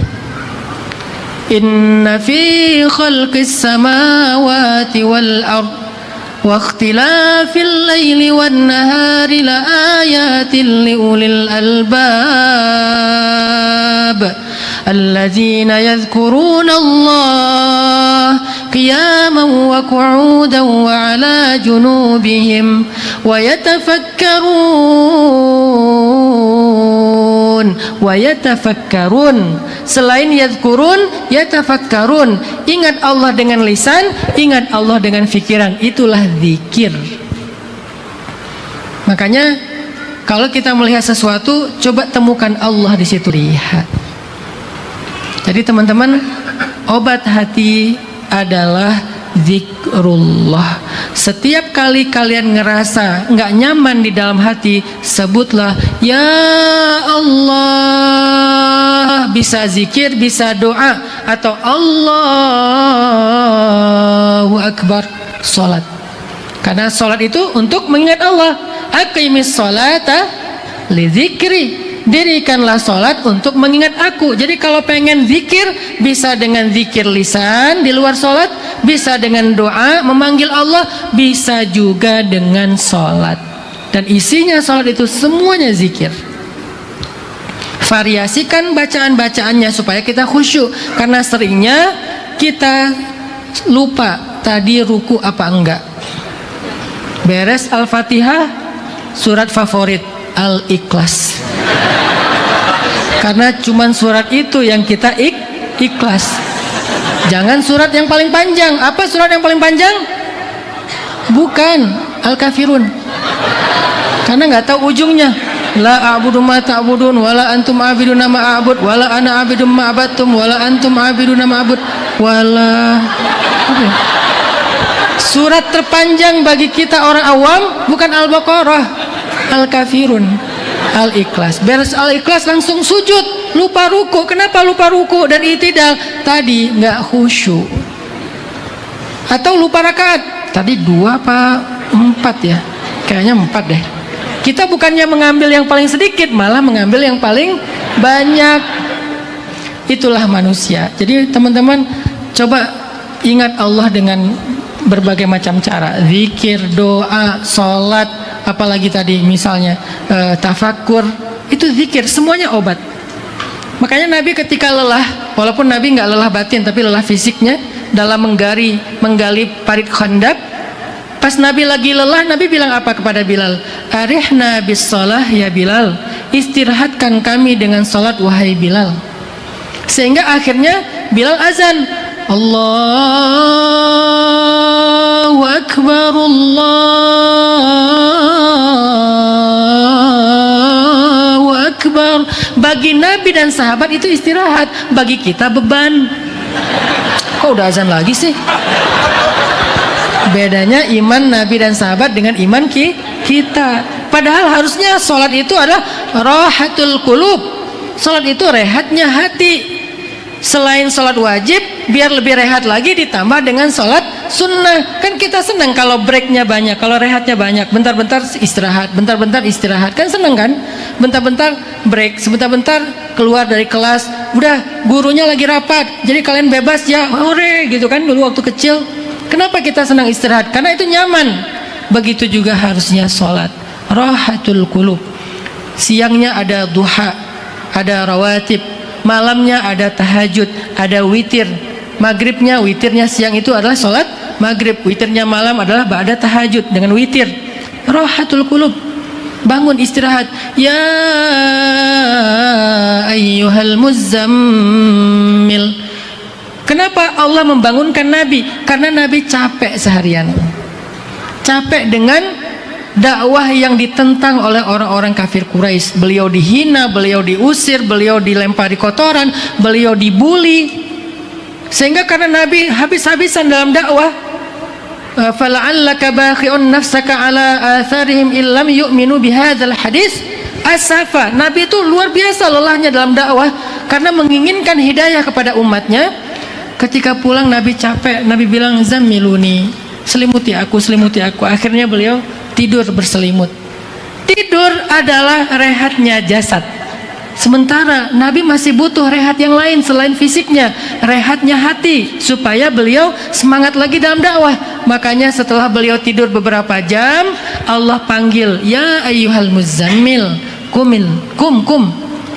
Inna fi khalqis samawati wal ard wa ikhtilafil laili wan nahari la ayatin liulil albab alladzina yadhkuruna Allah qiyaman wa qu'udan wa ala junubihim wa yatafakkarun. Selain yadhkurun, yatafakkarun. Ingat Allah dengan lisan, ingat Allah dengan fikiran. Itulah zikir. Makanya kalau kita melihat sesuatu, coba temukan Allah di situ, lihat. Jadi teman-teman, obat hati adalah zikrullah. Setiap kali kalian ngerasa nggak nyaman di dalam hati, sebutlah ya Allah. Bisa zikir, bisa doa, atau Allahu Akbar, sholat. Karena sholat itu untuk mengingat Allah. Aqimis sholata li dzikri. Dirikanlah sholat untuk mengingat aku. Jadi kalau pengen zikir, bisa dengan zikir lisan di luar sholat, bisa dengan doa memanggil Allah, bisa juga dengan sholat. Dan isinya sholat itu semuanya zikir. Variasikan bacaan-bacaannya supaya kita khusyuk. Karena seringnya kita lupa tadi ruku apa enggak. Beres Al-Fatihah, surat favorit Al-Ikhlas. Karena cuman surat itu yang kita ikhlas. Jangan surat yang paling panjang. Apa surat yang paling panjang? Bukan Al-Kafirun. Karena nggak tahu ujungnya. La a'budu ma ta'budun wala antum a'biduna ma a'bud wala ana a'bidum ma abattum wala antum a'biduna ma a'bud wala. Apa ya? Surat terpanjang bagi kita orang awam bukan Al-Baqarah, Al-Kafirun, Al-Ikhlas. Beres Al-Ikhlas langsung sujud, lupa ruku. Kenapa lupa ruku dan i'tidal? Tadi nggak khusyuk. Atau lupa rakaat. Tadi 2 apa 4 ya? Kayaknya 4 deh. Kita bukannya mengambil yang paling sedikit, malah mengambil yang paling banyak. Itulah manusia. Jadi teman-teman coba ingat Allah dengan berbagai macam cara. Zikir, doa, sholat, apalagi tadi misalnya tafakkur. Itu zikir, semuanya obat. Makanya Nabi ketika lelah, walaupun Nabi nggak lelah batin tapi lelah fisiknya dalam menggali parit Khandaq. Pas Nabi lagi lelah, Nabi bilang apa kepada Bilal? Arihna bis shalah ya Bilal. Istirahatkan kami dengan salat wahai Bilal. Sehingga akhirnya Bilal azan. Allahu Akbar, Allahu Akbar. Bagi Nabi dan sahabat itu istirahat, bagi kita beban. Kok udah azan lagi sih? Bedanya iman Nabi dan sahabat dengan iman kita. Padahal harusnya sholat itu adalah rahatul qulub. Sholat itu rehatnya hati. Selain sholat wajib, biar lebih rehat lagi ditambah dengan sholat sunnah. Kan kita senang kalau breaknya banyak, kalau rehatnya banyak. Bentar-bentar istirahat, bentar-bentar istirahat. Kan senang kan? Bentar-bentar break, sebentar-bentar keluar dari kelas. Udah, gurunya lagi rapat, jadi kalian bebas ya, hore gitu kan dulu waktu kecil. Kenapa kita senang istirahat? Karena itu nyaman. Begitu juga harusnya sholat. Rahatul qulub. Siangnya ada duha, ada rawatib. Malamnya ada tahajud, ada witir. Maghribnya, witirnya siang itu adalah sholat maghrib. Witirnya malam adalah ba'da tahajud dengan witir. Rahatul qulub. Bangun istirahat. Ya ayyuhal muzammil. Kenapa Allah membangunkan Nabi? Karena Nabi capek seharian. Capek dengan dakwah yang ditentang oleh orang-orang kafir Quraisy. Beliau dihina, beliau diusir, beliau dilempari kotoran, beliau dibully. Sehingga karena Nabi habis-habisan dalam dakwah, fala'allaka bakhi'un nafsaka ala atharihim illam yu'minu bihadzal hadis asafa. Nabi itu luar biasa lelahnya dalam dakwah karena menginginkan hidayah kepada umatnya. Ketika pulang Nabi capek, Nabi bilang zammiluni, selimuti aku, selimuti aku. Akhirnya beliau tidur berselimut. Tidur adalah rehatnya jasad. Sementara Nabi masih butuh rehat yang lain selain fisiknya, rehatnya hati, supaya beliau semangat lagi dalam dakwah. Makanya setelah beliau tidur beberapa jam, Allah panggil, ya ayyuhal muzammil, kum,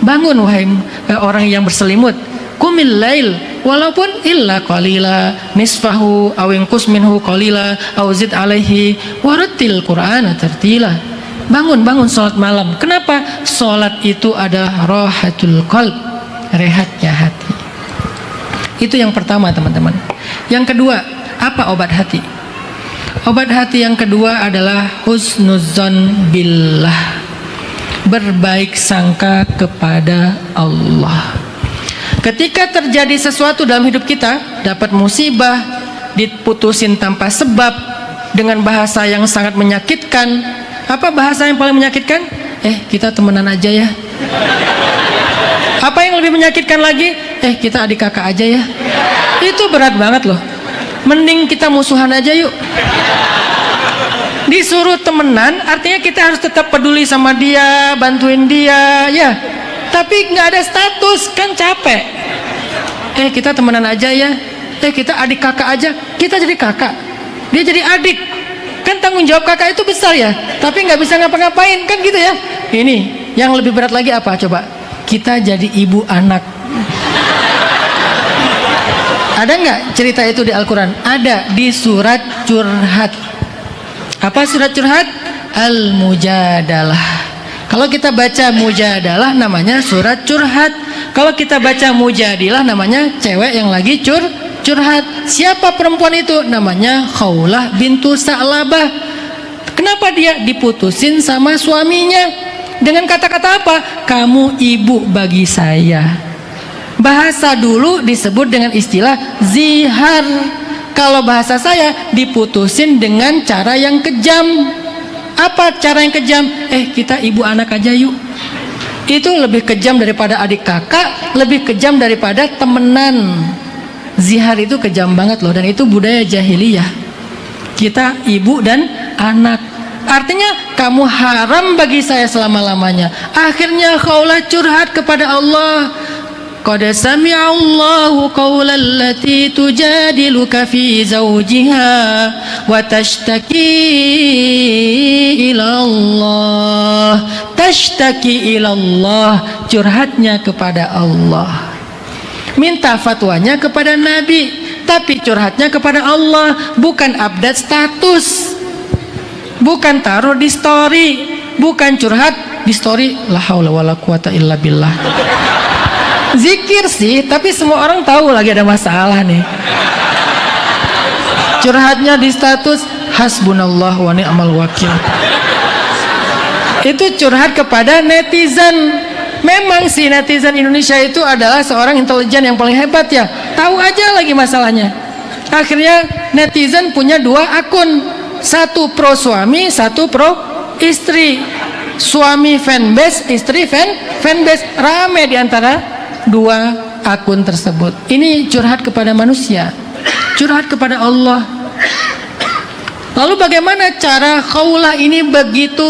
bangun wahai orang yang berselimut. Qumil lail walaupun illa qalila nisfahu aw inqus minhu qalila aw zid alaihi warattil qur'ana tartila. Bangun salat malam. Kenapa? Salat itu adalah rahatul qalb, rehatnya hati. Itu yang pertama, teman-teman. Yang kedua, apa obat hati? Obat hati yang kedua adalah husnuzon billah, berbaik sangka kepada Allah. Ketika terjadi sesuatu dalam hidup kita, dapat musibah, diputusin tanpa sebab, dengan bahasa yang sangat menyakitkan. Apa bahasa yang paling menyakitkan? Kita temenan aja ya. Apa yang lebih menyakitkan lagi? Kita adik kakak aja ya. Itu berat banget loh. Mending kita musuhan aja yuk. Disuruh temenan, artinya kita harus tetap peduli sama dia, bantuin dia, ya. Tapi nggak ada status, kan capek. Kita temenan aja ya. Kita adik kakak aja. Kita jadi kakak, dia jadi adik. Kan tanggung jawab kakak itu besar ya, tapi nggak bisa ngapa-ngapain kan gitu ya. Ini yang lebih berat lagi apa coba? Kita jadi ibu anak. Ada nggak cerita itu di Al-Quran? Ada di surat curhat. Apa surat curhat? Al-Mujadalah. Kalau kita baca Mujadalah namanya surat curhat. Kalau kita baca Mujadilah namanya cewek yang lagi curhat. Siapa perempuan itu? Namanya Khawlah bintu Sa'labah. Kenapa dia diputusin sama suaminya? Dengan kata-kata apa? Kamu ibu bagi saya. Bahasa dulu disebut dengan istilah zihar. Kalau bahasa saya diputusin dengan cara yang kejam. Apa cara yang kejam? Kita ibu anak aja yuk. Itu lebih kejam daripada adik kakak, lebih kejam daripada temenan. Zihar itu kejam banget loh, dan itu budaya jahiliyah. Kita ibu dan anak, artinya kamu haram bagi saya selama-lamanya. Akhirnya Khawlah curhat kepada Allah. Qad sami'a Allahu qawla allati tujadiluka fi zawjiha wa tashtaki ila Allah. Tashtaki ila Allah, curhatnya kepada Allah. Minta fatwanya kepada Nabi, tapi curhatnya kepada Allah. Bukan update status, bukan taruh di story, bukan curhat di story la haula wala quwata illa billah. Zikir sih, tapi semua orang tahu lagi ada masalah nih. Curhatnya di status hasbunallah wa ni'mal wakil. Itu curhat kepada netizen. Memang si netizen Indonesia itu adalah seorang intelijen yang paling hebat ya. Tahu aja lagi masalahnya. Akhirnya netizen punya dua akun. Satu pro suami, satu pro istri. Suami fanbase, istri fanbase. Rame di antara dua akun tersebut. Ini curhat kepada manusia, curhat kepada Allah. Lalu bagaimana cara Khawlah ini begitu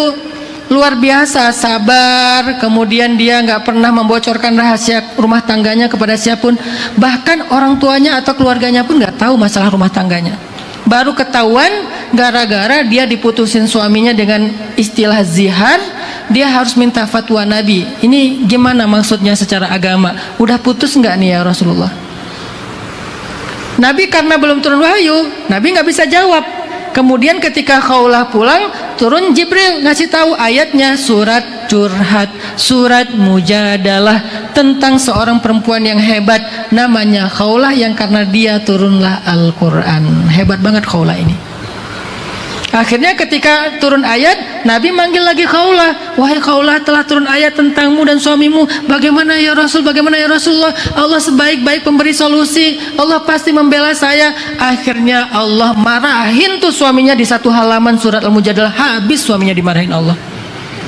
luar biasa, sabar, kemudian dia nggak pernah membocorkan rahasia rumah tangganya kepada siapapun, bahkan orang tuanya atau keluarganya pun nggak tahu masalah rumah tangganya. Baru ketahuan gara-gara dia diputusin suaminya dengan istilah zihar, dia harus minta fatwa Nabi. Ini gimana maksudnya secara agama? Udah putus nggak nih ya Rasulullah? Nabi karena belum turun wahyu, Nabi nggak bisa jawab. Kemudian ketika Khawlah pulang, turun Jibril ngasih tahu ayatnya, surat curhat, surat Mujadalah, tentang seorang perempuan yang hebat namanya Khawlah, yang karena dia turunlah Al-Quran. Hebat banget Khawlah ini. Akhirnya ketika turun ayat, Nabi manggil lagi Khawlah. Wahai Khawlah, telah turun ayat tentangmu dan suamimu. Bagaimana ya Rasul? Bagaimana ya Rasulullah? Allah sebaik-baik pemberi solusi. Allah pasti membela saya. Akhirnya Allah marahin tuh suaminya di satu halaman surat Al-Mujadalah. Habis suaminya dimarahin Allah.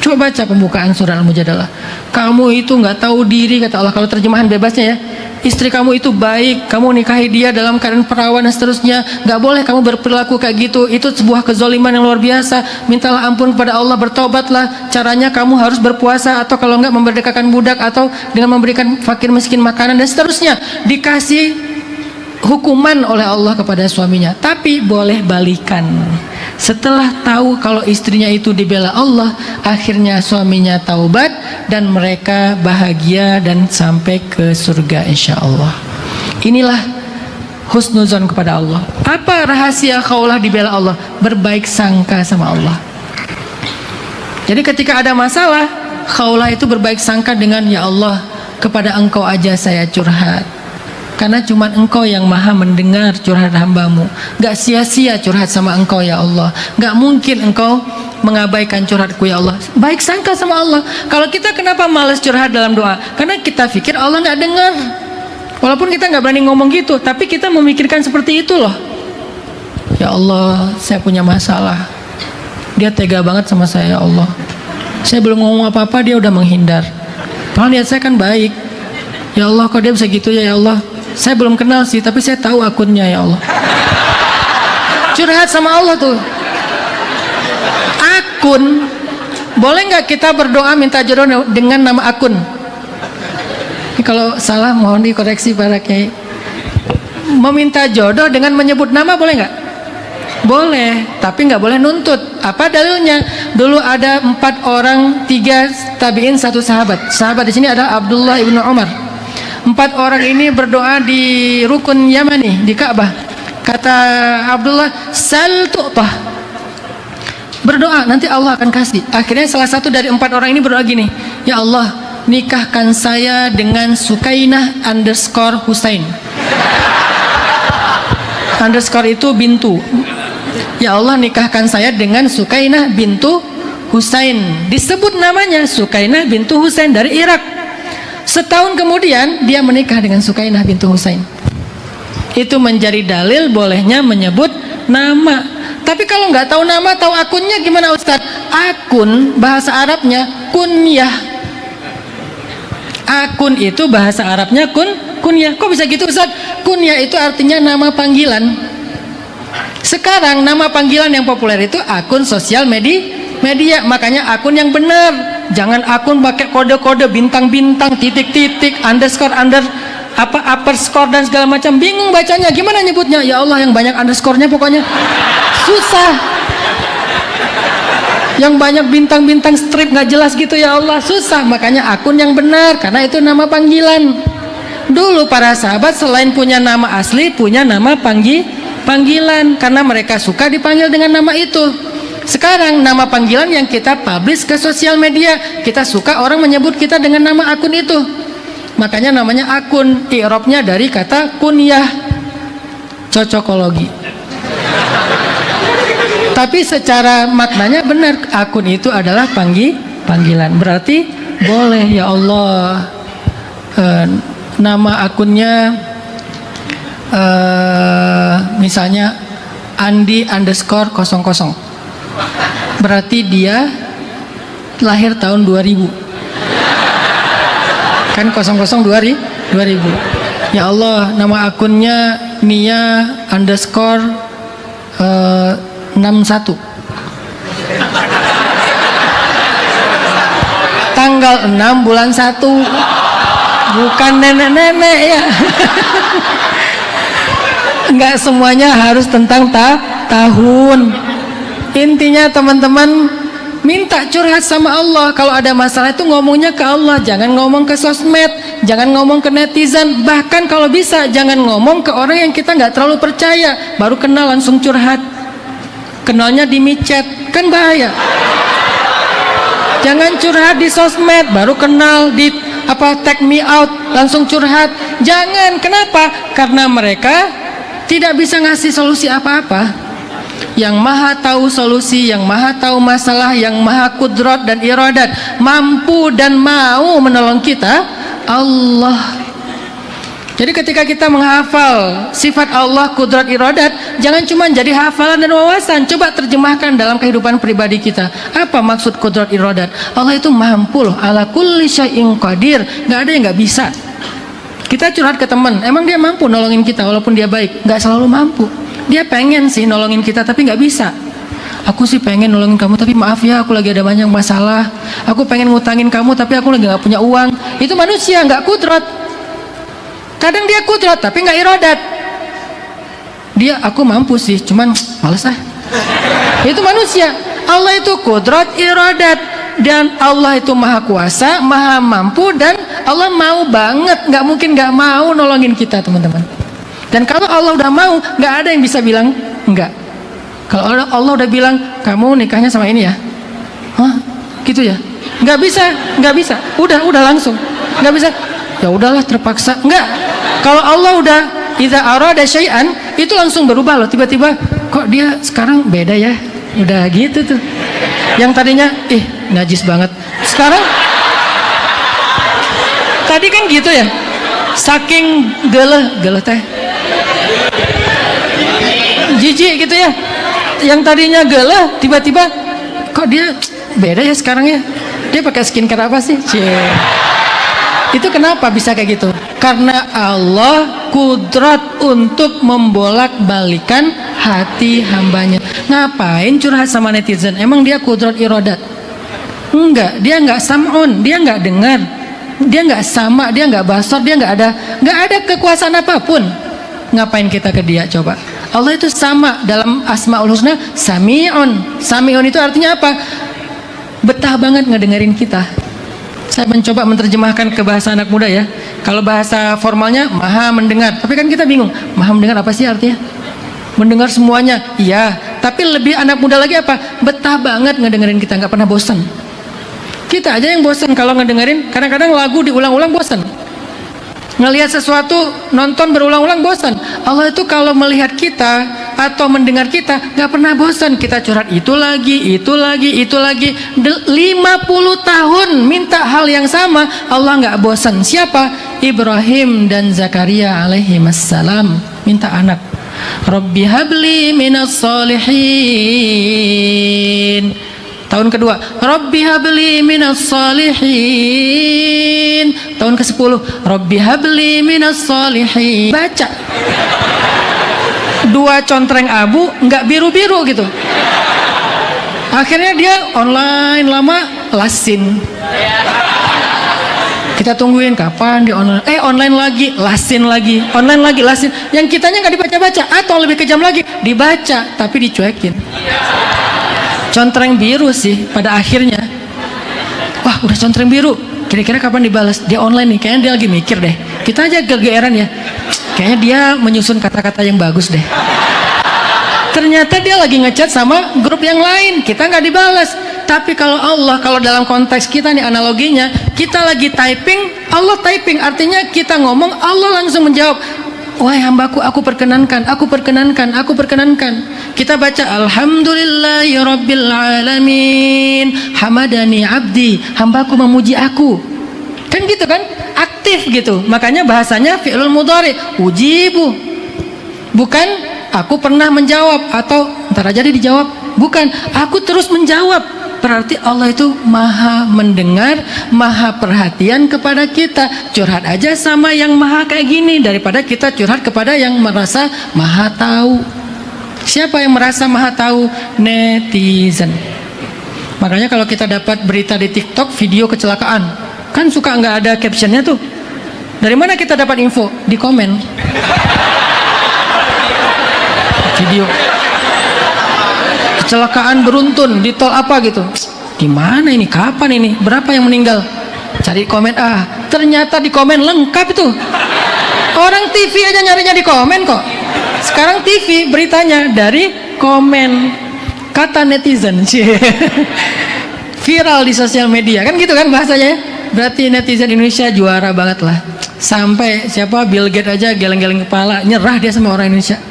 Coba baca pembukaan surat Al-Mujadalah. Kamu itu nggak tahu diri, kata Allah. Kalau terjemahan bebasnya ya, istri kamu itu baik, kamu nikahi dia dalam keadaan perawan dan seterusnya. Nggak boleh kamu berperilaku kayak gitu. Itu sebuah kezoliman yang luar biasa. Mintalah ampun kepada Allah, bertobatlah. Caranya kamu harus berpuasa, atau kalau nggak memerdekakan budak, atau dengan memberikan fakir miskin makanan dan seterusnya. Dikasih hukuman oleh Allah kepada suaminya. Tapi boleh balikan. Setelah tahu kalau istrinya itu dibela Allah, akhirnya suaminya taubat dan mereka bahagia dan sampai ke surga insya Allah. Inilah husnuzon kepada Allah. Apa rahasia Khawlah dibela Allah? Berbaik sangka sama Allah. Jadi ketika ada masalah, Khawlah itu berbaik sangka dengan, ya Allah, kepada Engkau aja saya curhat, karena cuma Engkau yang maha mendengar curhat hambamu. Gak sia-sia curhat sama Engkau ya Allah. Gak mungkin Engkau mengabaikan curhatku ya Allah. Baik sangka sama Allah. Kalau kita kenapa malas curhat dalam doa? Karena kita pikir Allah gak dengar. Walaupun kita gak berani ngomong gitu, tapi kita memikirkan seperti itu loh. Ya Allah, saya punya masalah. Dia tega banget sama saya ya Allah. Saya belum ngomong apa-apa dia udah menghindar. Padahal niat saya kan baik. Ya Allah, kok dia bisa gitu ya Allah. Saya belum kenal sih, tapi saya tahu akunnya ya Allah. Curhat sama Allah tuh. Akun. Boleh nggak kita berdoa minta jodoh dengan nama akun? Ini kalau salah mohon dikoreksi para kiai. Meminta jodoh dengan menyebut nama boleh nggak? Boleh, tapi nggak boleh nuntut. Apa dalilnya? Dulu ada 4 orang, 3 tabiin, 1 sahabat. Sahabat di sini ada Abdullah ibnu Umar. 4 orang ini berdoa di rukun Yamani, di Ka'bah. Kata Abdullah, sal tu'tah. Berdoa, nanti Allah akan kasih. Akhirnya salah satu dari 4 orang ini berdoa gini, ya Allah, nikahkan saya dengan Sukainah underscore Husain. Underscore itu bintu. Ya Allah, nikahkan saya dengan Sukainah bintu Husain. Disebut namanya Sukainah bintu Husain dari Irak. Setahun kemudian dia menikah dengan Sukainah bintu Husain. Itu menjadi dalil bolehnya menyebut nama. Tapi kalau nggak tahu nama, tahu akunnya gimana Ustaz? Akun bahasa Arabnya kunyah. Akun itu bahasa Arabnya kunyah. Kok bisa gitu Ustaz? Kunyah itu artinya nama panggilan. Sekarang nama panggilan yang populer itu akun sosial media. Makanya akun yang benar. Jangan akun pakai kode-kode bintang-bintang, titik-titik, underscore, upper score dan segala macam. Bingung bacanya. Gimana nyebutnya? Ya Allah, yang banyak underscore-nya pokoknya. Susah. Yang banyak bintang-bintang strip nggak jelas gitu, ya Allah, susah. Makanya akun yang benar, karena itu nama panggilan. Dulu para sahabat selain punya nama asli, punya nama panggilan karena mereka suka dipanggil dengan nama itu. Sekarang nama panggilan yang kita publish ke sosial media, kita suka orang menyebut kita dengan nama akun itu. Makanya namanya akun. I'rabnya dari kata kunyah. Cocokologi. Tapi secara maknanya benar, akun itu adalah panggilan. Berarti boleh, ya Allah, nama akunnya misalnya Andi underscore 00. Berarti dia lahir tahun 2000. Kan 00 2000. Ya Allah, nama akunnya Nia underscore 61. Tanggal 6 bulan 1. Bukan nenek-nenek ya. Enggak semuanya harus tentang tahun. Intinya teman-teman, minta curhat sama Allah. Kalau ada masalah itu ngomongnya ke Allah, jangan ngomong ke sosmed, jangan ngomong ke netizen. Bahkan kalau bisa jangan ngomong ke orang yang kita nggak terlalu percaya. Baru kenal langsung curhat. Kenalnya di micet, kan bahaya. Jangan curhat di sosmed, baru kenal di take me out langsung curhat. Jangan. Kenapa? Karena mereka tidak bisa ngasih solusi apa-apa. Yang maha tahu solusi, yang maha tahu masalah, yang maha kudrat dan iradat, mampu dan mau menolong kita, Allah. Jadi ketika kita menghafal sifat Allah, kudrat, iradat, jangan cuma jadi hafalan dan wawasan. Coba terjemahkan dalam kehidupan pribadi kita. Apa maksud kudrat, iradat? Allah itu mampu loh, ala kulli syai'in qadir. Gak ada yang gak bisa. Kita curhat ke teman, emang dia mampu nolongin kita walaupun dia baik? Gak selalu mampu. Dia pengen sih nolongin kita tapi nggak bisa. Aku sih pengen nolongin kamu tapi maaf ya, aku lagi ada banyak masalah. Aku pengen ngutangin kamu tapi aku lagi nggak punya uang. Itu manusia, nggak kudrat. Kadang dia kudrat tapi nggak iradat. Dia aku mampu sih, cuman males ah. Itu manusia. Allah itu kudrat, iradat, dan Allah itu maha kuasa, maha mampu, dan Allah mau banget. Nggak mungkin nggak mau nolongin kita, teman-teman. Dan kalau Allah udah mau, nggak ada yang bisa bilang enggak. Kalau Allah udah bilang kamu nikahnya sama ini ya, hah, gitu ya, nggak bisa. Udah langsung, nggak bisa. Ya udahlah terpaksa, enggak. Kalau Allah udah idza arada syai'an, itu langsung berubah loh. Tiba-tiba kok dia sekarang beda ya, udah gitu tuh. Yang tadinya najis banget, sekarang tadi kan gitu ya, saking geleh teh, jijik gitu ya, yang tadinya geleh tiba-tiba kok dia beda ya sekarang ya, dia pakai skincare apa sih? Itu kenapa bisa kayak gitu? Karena Allah kudrat untuk membolak-balikan hati hambanya. Ngapain curhat sama netizen? Emang dia kudrat iradat? Enggak, dia nggak sam'un, dia nggak dengar, dia nggak sama, dia nggak basar, dia nggak ada kekuasaan apapun. Ngapain kita ke dia coba? Allah itu sama dalam Asmaul Husna, Sami'un. Sami'un itu artinya apa? Betah banget ngedengerin kita. Saya mencoba menerjemahkan ke bahasa anak muda ya. Kalau bahasa formalnya maha mendengar, tapi kan kita bingung, maha mendengar apa sih artinya? Mendengar semuanya, iya. Tapi lebih anak muda lagi apa? Betah banget ngedengerin kita, nggak pernah bosan. Kita aja yang bosan kalau ngedengerin. Kadang-kadang lagu diulang-ulang bosan. Ngelihat sesuatu, nonton berulang-ulang bosan. Allah itu kalau melihat kita atau mendengar kita nggak pernah bosan. Kita curhat itu lagi, itu lagi, itu lagi. 50 tahun minta hal yang sama, Allah nggak bosan. Siapa? Ibrahim dan Zakaria alaihi wassalam minta anak. Rabbi habli minas solihin. Tahun kedua, Rabbi habli minas salihin. Tahun ke-10, Rabbi habli minas salihin. Baca 2 contreng abu, nggak biru-biru gitu. Akhirnya dia online lama, lasin. Kita tungguin kapan di online. Online lagi, lasin lagi. Online lagi, lasin. Yang kitanya nggak dibaca-baca, atau lebih kejam lagi, dibaca tapi dicuekin. Contreng biru sih pada akhirnya. Wah, udah contreng biru, kira-kira kapan dibalas? Dia online nih, kayaknya dia lagi mikir deh. Kita aja kegeeran ya, kayaknya dia menyusun kata-kata yang bagus deh. Ternyata dia lagi ngechat sama grup yang lain, kita nggak dibalas. Tapi kalau Allah, kalau dalam konteks kita nih analoginya, kita lagi typing, Allah typing, artinya kita ngomong, Allah langsung menjawab. Wahai hambaku, aku perkenankan, aku perkenankan, aku perkenankan. Kita baca Alhamdulillahi Rabbil Alamin, hamadani abdi, hambaku memuji aku. Kan gitu kan, aktif gitu. Makanya bahasanya fi'lul mudhari, ujibu. Bukan aku pernah menjawab atau ntar aja dijawab. Bukan, aku terus menjawab. Berarti Allah itu maha mendengar, maha perhatian kepada kita. Curhat aja sama yang maha kayak gini daripada kita curhat kepada yang merasa maha tahu. Siapa yang merasa maha tahu? Netizen. Makanya kalau kita dapat berita di TikTok video kecelakaan, kan suka nggak ada captionnya tuh. Dari mana kita dapat info? Di komen. Video kecelakaan beruntun di tol apa gitu. Gimana ini? Kapan ini? Berapa yang meninggal? Cari komen, ternyata di komen lengkap itu. Orang TV aja nyarinya di komen kok. Sekarang TV beritanya dari komen. Kata netizen. Viral di sosial media. Kan gitu kan bahasanya. Berarti netizen Indonesia juara banget lah. Sampai siapa Bill Gates aja geleng-geleng kepala, nyerah dia sama orang Indonesia.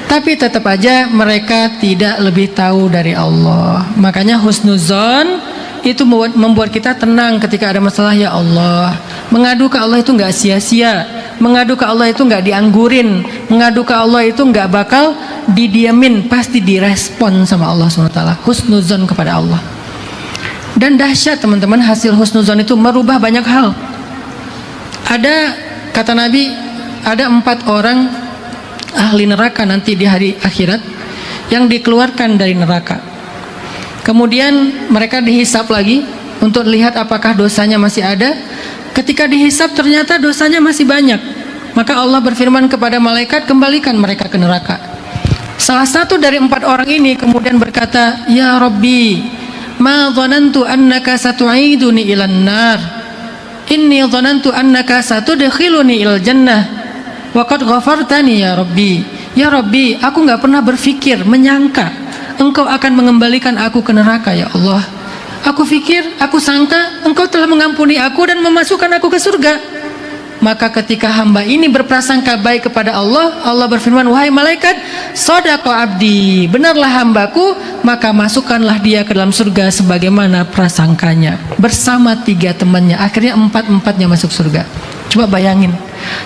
Tapi tetap aja mereka tidak lebih tahu dari Allah. Makanya husnuzon itu membuat kita tenang ketika ada masalah. Ya Allah, mengadu ke Allah itu nggak sia-sia. Mengadu ke Allah itu nggak dianggurin. Mengadu ke Allah itu nggak bakal didiamin, pasti direspon sama Allah SWT. Husnuzon kepada Allah. Dan dahsyat teman-teman, hasil husnuzon itu merubah banyak hal. Ada, kata Nabi, ada 4 orang ahli neraka nanti di hari akhirat yang dikeluarkan dari neraka. Kemudian mereka dihisap lagi untuk lihat apakah dosanya masih ada. Ketika dihisap ternyata dosanya masih banyak. Maka Allah berfirman kepada malaikat, kembalikan mereka ke neraka. Salah satu dari 4 orang ini kemudian berkata, Ya Rabbi, ma dhanantu annaka satu'iduni ilan nar. Inni dhanantu annaka satudkhiluni ilal jannah. Waqad ghafartani ya Rabbi. Ya Rabbi, aku nggak pernah berpikir, menyangka Engkau akan mengembalikan aku ke neraka ya Allah. Aku pikir, aku sangka Engkau telah mengampuni aku dan memasukkan aku ke surga. Maka ketika hamba ini berprasangka baik kepada Allah, Allah berfirman, wahai malaikat, shadaqa abdi, benarlah hambaku, maka masukkanlah dia ke dalam surga sebagaimana prasangkanya. Bersama 3 temannya, akhirnya 4-4-nya masuk surga. Coba bayangin,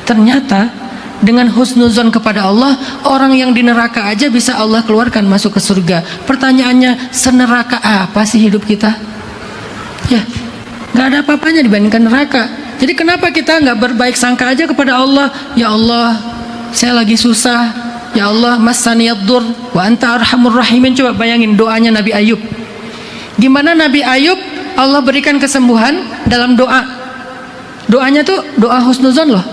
ternyata dengan husnuzon kepada Allah, orang yang di neraka aja bisa Allah keluarkan masuk ke surga. Pertanyaannya, seneraka apa sih hidup kita? Ya, nggak ada apa-apanya dibandingkan neraka. Jadi kenapa kita nggak berbaik sangka aja kepada Allah? Ya Allah, saya lagi susah. Ya Allah, massaniyaddur wa anta arhamur rahimin. Coba bayangin doanya Nabi Ayub. Gimana Nabi Ayub Allah berikan kesembuhan dalam doa. Doanya tuh doa husnuzon loh.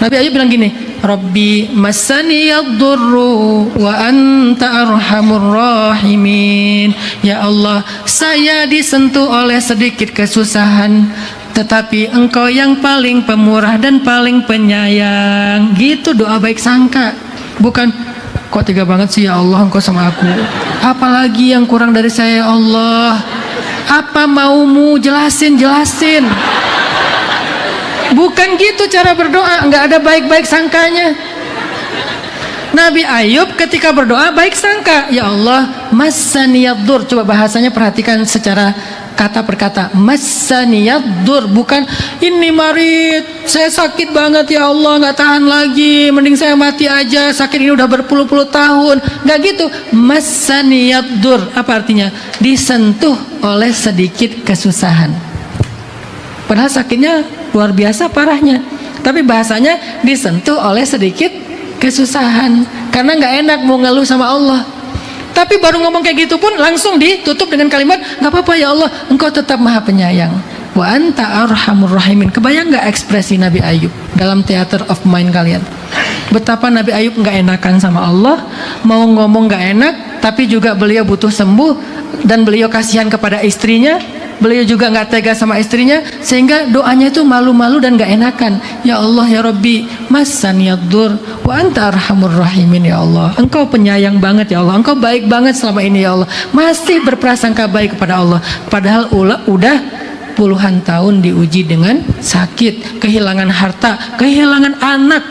Nabi Ayub bilang gini, Rabbi massani yadurru wa anta arhamur rahimin. Ya Allah, saya disentuh oleh sedikit kesusahan, tetapi Engkau yang paling pemurah dan paling penyayang. Gitu doa baik sangka. Bukan, kok tega banget sih ya Allah Engkau sama aku, apalagi yang kurang dari saya ya Allah, apa maumu, jelasin. Bukan gitu cara berdoa, nggak ada baik-baik sangkanya. Nabi Ayub ketika berdoa baik sangka, ya Allah massaniyaddur. Coba bahasanya perhatikan secara kata per kata, massaniyaddur, bukan ini marid, saya sakit banget ya Allah, nggak tahan lagi, mending saya mati aja, sakit ini udah berpuluh-puluh tahun. Nggak gitu, massaniyaddur. Apa artinya? Disentuh oleh sedikit kesusahan. Padahal sakitnya luar biasa parahnya, tapi bahasanya disentuh oleh sedikit kesusahan, karena nggak enak mau ngeluh sama Allah. Tapi baru ngomong kayak gitu pun langsung ditutup dengan kalimat, nggak apa-apa ya Allah, Engkau tetap maha penyayang, wa anta arhamur rahimin. Kebayang nggak ekspresi Nabi Ayub dalam theater of mind kalian? Betapa Nabi Ayub nggak enakan sama Allah, mau ngomong nggak enak, tapi juga beliau butuh sembuh, dan beliau kasihan kepada istrinya, beliau juga nggak tega sama istrinya, sehingga doanya itu malu-malu dan nggak enakan. Ya Allah ya Rabbi massaniyaddur wa anta arhamur rahimin. Ya Allah, Engkau penyayang banget ya Allah, Engkau baik banget selama ini ya Allah. Masih berprasangka baik kepada Allah, padahal udah puluhan tahun diuji dengan sakit, kehilangan harta, kehilangan anak,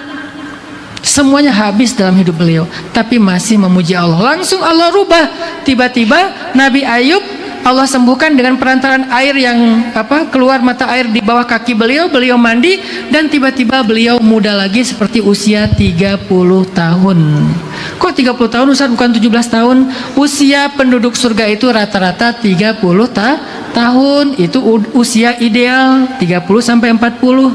semuanya habis dalam hidup beliau, tapi masih memuji Allah. Langsung Allah rubah, tiba-tiba Nabi Ayub Allah sembuhkan dengan perantaraan air yang keluar mata air di bawah kaki beliau, beliau mandi, dan tiba-tiba beliau muda lagi seperti usia 30 tahun. Kok 30 tahun Ustaz, bukan 17 tahun? Usia penduduk surga itu rata-rata 30 tahun, itu usia ideal, 30 sampai 40.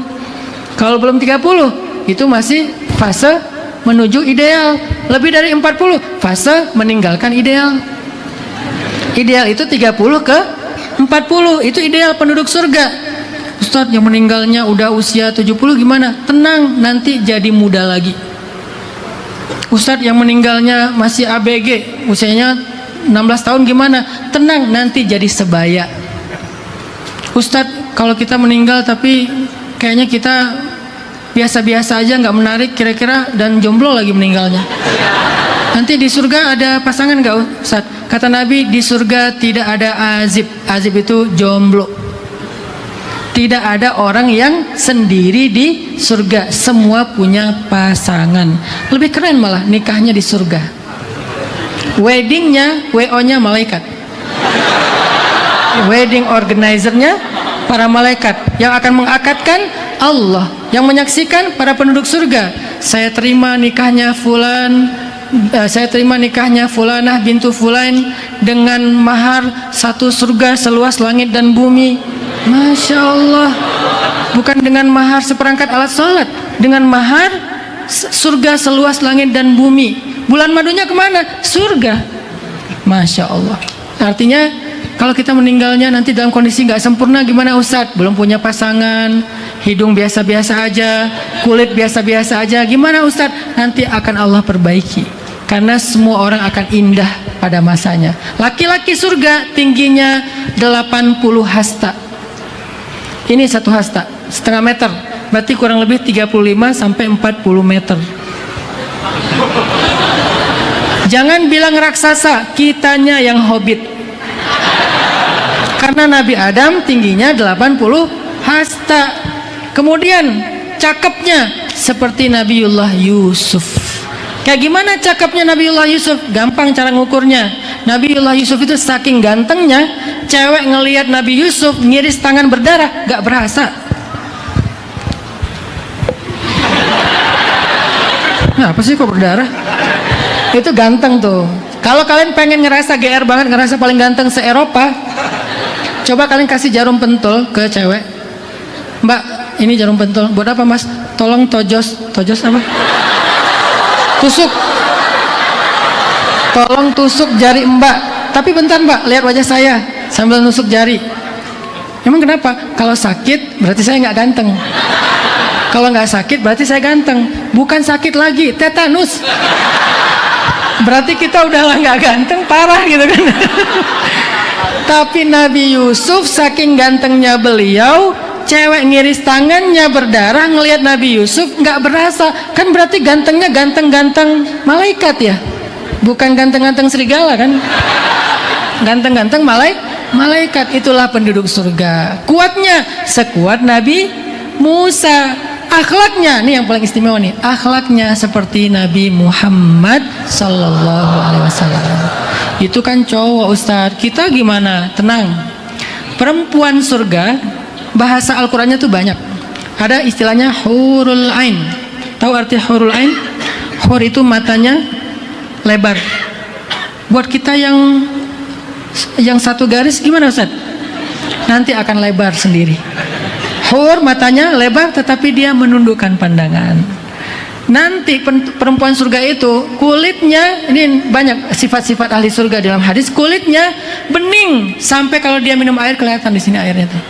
Kalau belum 30 itu masih fase menuju ideal. Lebih dari 40 fase meninggalkan ideal. Ideal itu 30 ke 40, itu ideal penduduk surga. Ustadz, yang meninggalnya udah usia 70 gimana? Tenang, nanti jadi muda lagi. Ustadz, yang meninggalnya masih ABG, usianya 16 tahun gimana? Tenang, nanti jadi sebaya. Ustadz, kalau kita meninggal tapi kayaknya kita biasa-biasa aja, nggak menarik kira-kira, dan jomblo lagi meninggalnya, nanti di surga ada pasangan nggak Ustaz? Kata Nabi, di surga tidak ada azib. Azib itu jomblo. Tidak ada orang yang sendiri di surga, semua punya pasangan. Lebih keren malah nikahnya di surga. Weddingnya, WO-nya malaikat. Wedding organizernya para malaikat. Yang akan mengakadkan Allah. Yang menyaksikan para penduduk surga. Saya terima nikahnya fulan, saya terima nikahnya fulanah bintu fulain dengan mahar satu surga seluas langit dan bumi. Masya Allah. Bukan dengan mahar seperangkat alat sholat, dengan mahar surga seluas langit dan bumi. Bulan madunya kemana? Surga. Masya Allah. Artinya kalau kita meninggalnya nanti dalam kondisi nggak sempurna gimana Ustadz? Belum punya pasangan, hidung biasa-biasa aja, kulit biasa-biasa aja, gimana Ustadz? Nanti akan Allah perbaiki, karena semua orang akan indah pada masanya. Laki-laki surga tingginya 80 hasta. Ini satu hasta, setengah meter, berarti kurang lebih 35 sampai 40 meter. Jangan bilang raksasa, kitanya yang hobbit. Karena Nabi Adam tingginya 80 hasta. Kemudian cakepnya seperti Nabiullah Yusuf. Kayak gimana cakepnya Nabiullah Yusuf? Gampang cara ngukurnya. Nabiullah Yusuf itu saking gantengnya, cewek ngelihat Nabi Yusuf ngiris tangan berdarah, gak berasa. Nah, apa sih kok berdarah? Itu ganteng tuh. Kalau kalian pengen ngerasa GR banget, ngerasa paling ganteng se-Eropa, coba kalian kasih jarum pentul ke cewek. Mbak, ini jarum pentul. Buat apa Mas? Tolong tojos. Tojos apa? Tusuk. Tolong tusuk jari Mbak. Tapi bentar Mbak, lihat wajah saya sambil nusuk jari. Emang kenapa? Kalau sakit berarti saya nggak ganteng. Kalau nggak sakit berarti saya ganteng. Bukan sakit lagi, tetanus. Berarti kita udah nggak ganteng, parah gitu kan. Tapi Nabi Yusuf saking gantengnya beliau, cewek ngiris tangannya berdarah ngelihat Nabi Yusuf nggak berasa. Kan berarti gantengnya ganteng-ganteng malaikat ya, bukan ganteng-ganteng serigala kan. Ganteng-ganteng malaikat. Itulah penduduk surga. Kuatnya sekuat Nabi Musa. Akhlaknya, nih yang paling istimewa nih, akhlaknya seperti Nabi Muhammad Sallallahu Alaihi Wasallam. Itu kan cowok, Ustadz. Kita gimana? Tenang. Perempuan surga, bahasa Al-Qurannya tuh banyak. Ada istilahnya hurul ain. Tahu arti hurul ain? Hur itu matanya lebar. Buat kita yang satu garis gimana, Ustadz? Nanti akan lebar sendiri. Hur matanya lebar tetapi dia menundukkan pandangan. Nanti perempuan surga itu kulitnya, ini banyak sifat-sifat ahli surga dalam hadis, kulitnya bening sampai kalau dia minum air kelihatan di sini airnya tuh.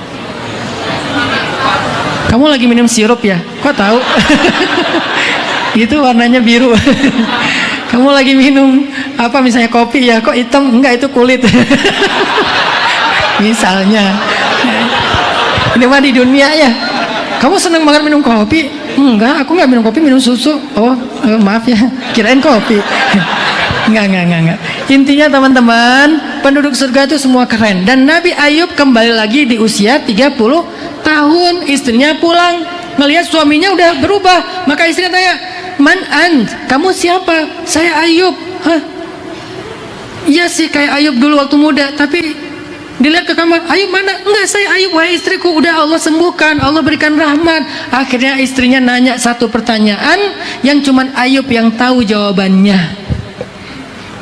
Kamu lagi minum sirup ya? Kok tahu? Itu warnanya biru. Kamu lagi minum apa misalnya kopi ya? Kok hitam? Enggak, itu kulit. Misalnya. Ini mah di dunia ya. Kamu seneng banget minum kopi? Enggak, aku nggak minum kopi, minum susu. Oh, maaf ya, kirain kopi. Enggak. Intinya teman-teman, penduduk surga itu semua keren. Dan Nabi Ayub kembali lagi di usia 30 tahun. Istrinya pulang, ngelihat suaminya udah berubah. Maka istrinya tanya, "Man ant? Kamu siapa?" "Saya Ayub." "Hah? Iya sih kayak Ayub dulu waktu muda, tapi..." Dilihat ke kamar, "Ayub mana?" "Enggak, saya Ayub, wahai istriku, udah Allah sembuhkan, Allah berikan rahmat." Akhirnya istrinya nanya satu pertanyaan yang cuman Ayub yang tahu jawabannya.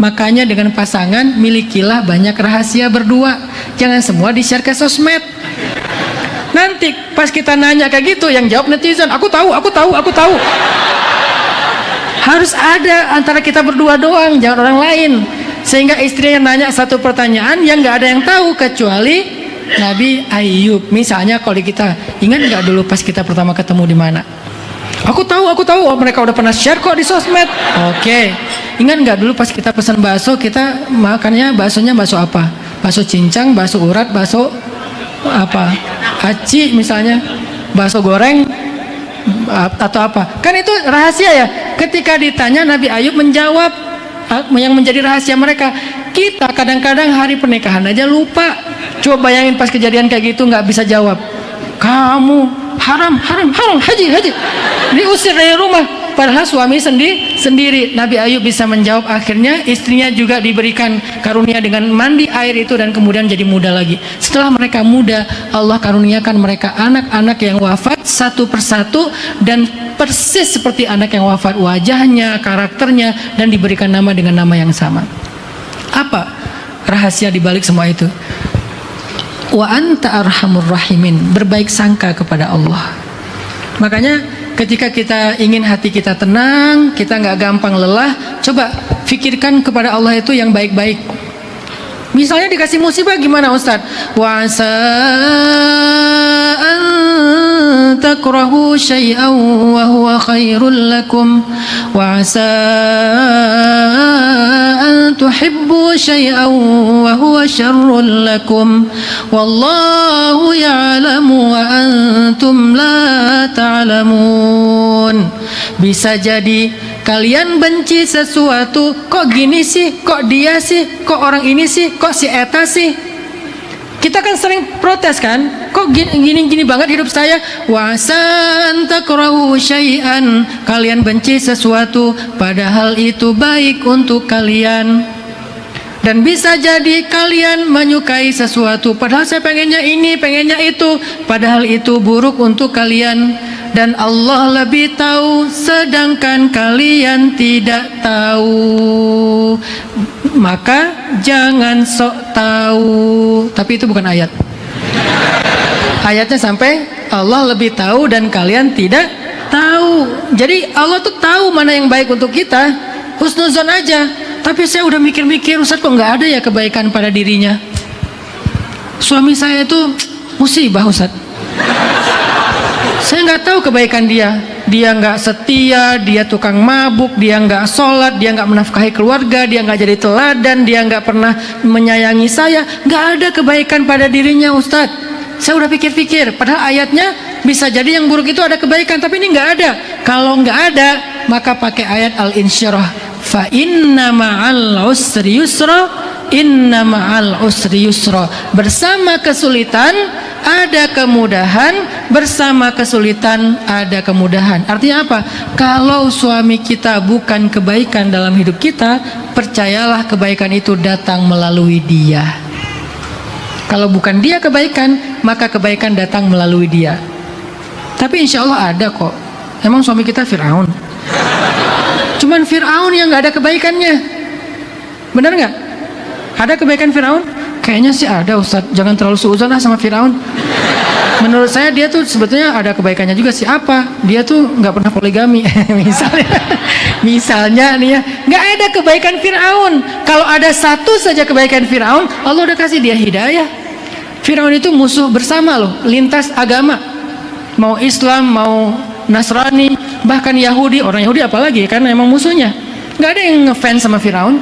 Makanya dengan pasangan milikilah banyak rahasia berdua, jangan semua di-share ke sosmed. Nanti pas kita nanya kayak gitu, yang jawab netizen, "Aku tahu." Harus ada antara kita berdua doang, jangan orang lain. Sehingga istrinya nanya satu pertanyaan yang nggak ada yang tahu kecuali Nabi Ayub. Misalnya kalau kita, "Ingat nggak dulu pas kita pertama ketemu di mana?" Aku tahu. Oh, mereka udah pernah share kok di sosmed." Oke. "Ingat nggak dulu pas kita pesan bakso, kita makannya baksonya bakso apa? Bakso cincang, bakso urat, bakso apa? Aci misalnya, bakso goreng atau apa?" Kan itu rahasia ya. Ketika ditanya Nabi Ayub menjawab yang menjadi rahasia mereka. Kita kadang-kadang hari pernikahan aja lupa. Coba bayangin pas kejadian kayak gitu nggak bisa jawab. "Kamu haram, haji." Diusir dari rumah. Padahal suami sendiri. Nabi Ayub bisa menjawab. Akhirnya istrinya juga diberikan karunia dengan mandi air itu dan kemudian jadi muda lagi. Setelah mereka muda, Allah karuniakan mereka anak-anak yang wafat satu persatu dan persis seperti anak yang wafat, wajahnya, karakternya, dan diberikan nama dengan nama yang sama. Apa rahasia dibalik semua itu? Wa anta arhamur rahimin, berbaik sangka kepada Allah. Makanya ketika kita ingin hati kita tenang, kita nggak gampang lelah, coba fikirkan kepada Allah itu yang baik-baik. Misalnya dikasih musibah gimana Ustadz? Wa asa an takrahu syai'an wa huwa khairul lakum wa asa an tuhibbu syai'an wa huwa syarrul lakum wallahu ya'lamu wa antum la ta'lamun. Bisa jadi kalian benci sesuatu, kok gini sih, kok dia sih, kok orang ini sih, kok si eta sih. Kita kan sering protes kan, kok gini banget hidup saya. Wa san takrahu syai'an, kalian benci sesuatu padahal itu baik untuk kalian. Dan bisa jadi kalian menyukai sesuatu padahal saya pengennya ini, pengennya itu, padahal itu buruk untuk kalian. Dan Allah lebih tahu sedangkan kalian tidak tahu. Maka jangan sok tahu. Tapi itu bukan ayat. Ayatnya sampai Allah lebih tahu dan kalian tidak tahu. Jadi Allah tuh tahu mana yang baik untuk kita. Husnuzon aja. Tapi saya udah mikir-mikir, Ustaz kok nggak ada ya kebaikan pada dirinya. Suami saya itu musibah Ustaz. Saya nggak tahu kebaikan dia. Dia nggak setia, dia tukang mabuk, dia nggak sholat, dia nggak menafkahi keluarga, dia nggak jadi teladan, dia nggak pernah menyayangi saya. Nggak ada kebaikan pada dirinya, Ustadz. Saya udah pikir-pikir, padahal ayatnya bisa jadi yang buruk itu ada kebaikan, tapi ini nggak ada. Kalau nggak ada, maka pakai ayat Al-Insyirah. Fa inna ma'al usri yusra, inna ma'al usri yusra. Bersama kesulitan ada kemudahan, bersama kesulitan ada kemudahan. Artinya apa? Kalau suami kita bukan kebaikan dalam hidup kita, percayalah kebaikan itu datang melalui dia. Kalau bukan dia kebaikan, maka kebaikan datang melalui dia. Tapi insya Allah ada kok. Emang suami kita Fir'aun? Cuman Fir'aun yang gak ada kebaikannya. Benar gak? Ada kebaikan Fir'aun? Kayaknya sih ada, Ustadz. Jangan terlalu suudzon sama Fir'aun. Menurut saya dia tuh sebetulnya ada kebaikannya juga sih. Apa? Dia tuh gak pernah poligami. Misalnya nih ya, gak ada kebaikan Fir'aun. Kalau ada satu saja kebaikan Fir'aun, Allah udah kasih dia hidayah. Fir'aun itu musuh bersama loh, lintas agama. Mau Islam, mau Nasrani, bahkan Yahudi. Orang Yahudi apalagi, karena emang musuhnya. Gak ada yang ngefans sama Fir'aun.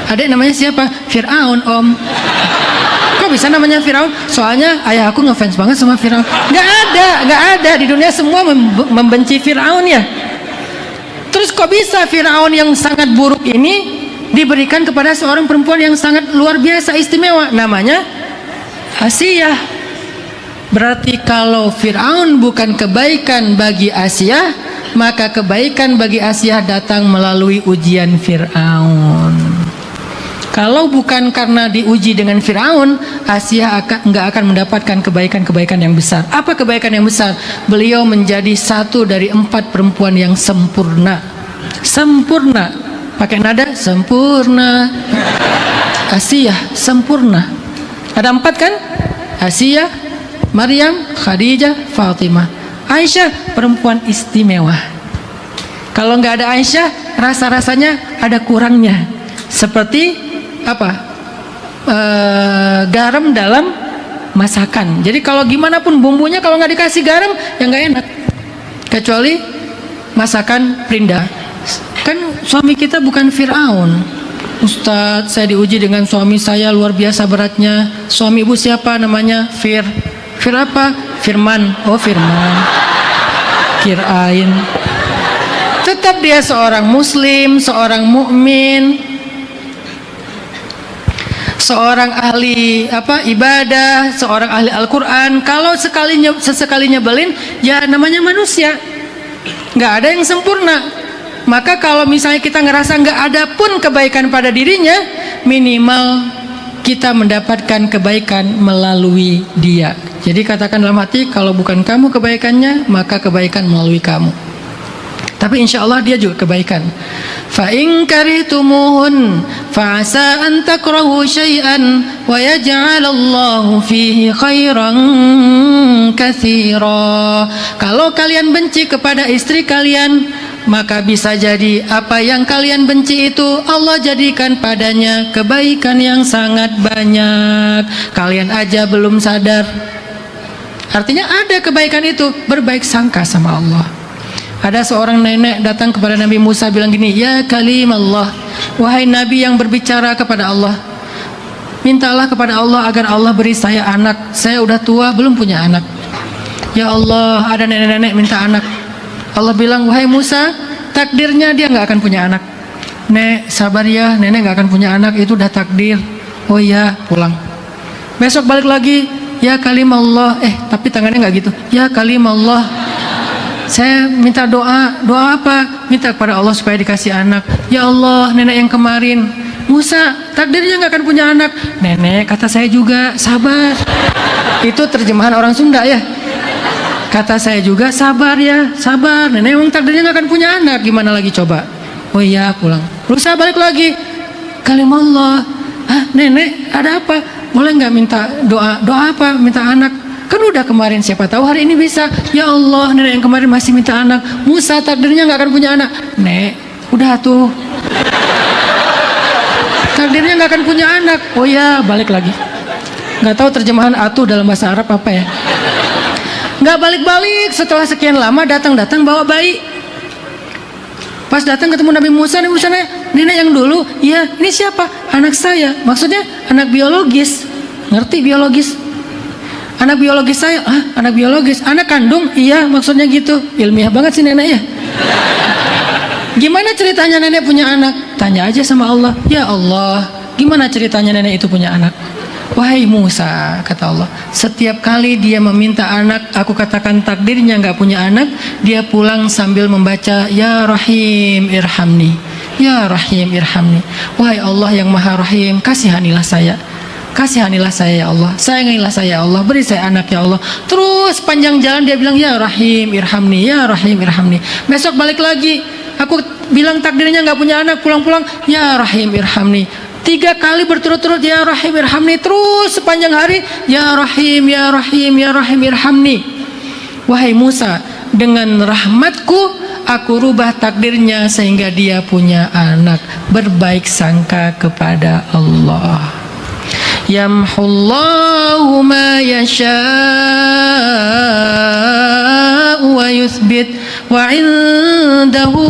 Ada yang namanya siapa? Fir'aun, Om. Kok bisa namanya Fir'aun? Soalnya ayah aku ngefans banget sama Fir'aun. Gak ada. Di dunia semua membenci Fir'aun ya. Terus kok bisa Fir'aun yang sangat buruk ini diberikan kepada seorang perempuan yang sangat luar biasa istimewa, namanya Asiyah. Berarti kalau Fir'aun bukan kebaikan bagi Asiyah, maka kebaikan bagi Asiyah datang melalui ujian Fir'aun. Kalau bukan karena diuji dengan Fir'aun, Asiyah nggak akan mendapatkan kebaikan-kebaikan yang besar. Apa kebaikan yang besar? Beliau menjadi satu dari 4 perempuan yang sempurna. Sempurna. Pakai nada sempurna. Asiyah sempurna. Ada 4 kan? Asiyah, Maryam, Khadijah, Fatimah. Aisyah perempuan istimewa. Kalau nggak ada Aisyah, rasa-rasanya ada kurangnya. Seperti apa? Garam dalam masakan. Jadi kalau gimana pun bumbunya, kalau nggak dikasih garam, ya nggak enak. Kecuali masakan Prinda. Kan suami kita bukan Fir'aun. Ustadz, saya diuji dengan suami saya luar biasa beratnya. Suami ibu siapa namanya? Fir apa? Firman. Oh Firman. Kirain. Tetap dia seorang muslim, seorang mukmin, seorang ahli ibadah, seorang ahli Al-Quran. Kalau sesekali nyebelin, ya namanya manusia. Nggak ada yang sempurna. Maka kalau misalnya kita ngerasa nggak ada pun kebaikan pada dirinya, minimal kita mendapatkan kebaikan melalui dia. Jadi katakan dalam hati, kalau bukan kamu kebaikannya, maka kebaikan melalui kamu. Tapi insya Allah dia juga kebaikan. Fa in karihtumuhun fa asa an takrahu syai'an wa yaj'alallahu fihi khairan katsira. Kalau kalian benci kepada istri kalian, maka bisa jadi apa yang kalian benci itu Allah jadikan padanya kebaikan yang sangat banyak. Kalian aja belum sadar. Artinya ada kebaikan itu, berbaik sangka sama Allah. Ada seorang nenek datang kepada Nabi Musa bilang gini, ya kalim Allah, wahai Nabi yang berbicara kepada Allah, mintalah kepada Allah agar Allah beri saya anak. Saya udah tua belum punya anak. Ya Allah, ada nenek-nenek minta anak. Allah bilang, wahai Musa, takdirnya dia nggak akan punya anak. Nek, sabar ya, nenek nggak akan punya anak, itu udah takdir. Oh iya, pulang. Besok balik lagi, ya kalim Allah. Tapi tangannya nggak gitu. Ya kalim Allah. Saya minta doa apa? Minta kepada Allah supaya dikasih anak. Ya Allah, nenek yang kemarin, Musa, takdirnya nggak akan punya anak. Nenek, kata saya juga, sabar. Itu terjemahan orang Sunda ya. Kata saya juga, sabar ya, sabar. Nenek emang takdirnya nggak akan punya anak, gimana lagi coba? Oh iya, pulang. Lusa balik lagi. Kalimallah. Nenek, ada apa? Boleh nggak minta doa? Doa apa? Minta anak. Kan udah kemarin, siapa tahu hari ini bisa. Ya Allah, nenek yang kemarin masih minta anak. Musa takdirnya nggak akan punya anak. Nek, udah tuh. Takdirnya nggak akan punya anak. Oh ya, balik lagi. Nggak tahu terjemahan atuh dalam bahasa Arab apa ya. Nggak balik-balik, setelah sekian lama datang bawa bayi. Pas datang ketemu Nabi Musa nanya, nenek yang dulu, iya, ini siapa? Anak saya. Maksudnya anak biologis. Ngerti biologis? Anak biologis saya, anak biologis. Anak kandung, iya, maksudnya gitu. Ilmiah banget sih nenek ya. Gimana ceritanya nenek punya anak? Tanya aja sama Allah. Ya Allah, gimana ceritanya nenek itu punya anak? Wahai Musa, kata Allah, setiap kali dia meminta anak, aku katakan takdirnya nggak punya anak, dia pulang sambil membaca Ya Rahim Irhamni, Ya Rahim Irhamni. Wahai Allah yang Maha Rahim, kasihanilah saya, kasihanilah saya ya Allah, sayangilah saya ya Allah, beri saya anak ya Allah. Terus panjang jalan dia bilang Ya Rahim Irhamni, Ya Rahim Irhamni. Besok balik lagi, aku bilang takdirnya nggak punya anak, pulang-pulang Ya Rahim Irhamni. 3 kali berturut-turut Ya Rahim Irhamni. Terus sepanjang hari Ya Rahim, Ya Rahim, Ya Rahim Irhamni. Wahai Musa, dengan rahmatku aku rubah takdirnya sehingga dia punya anak. Berbaik sangka kepada Allah. Yamhullahu ma yasha'u wa yuthbit wa indahu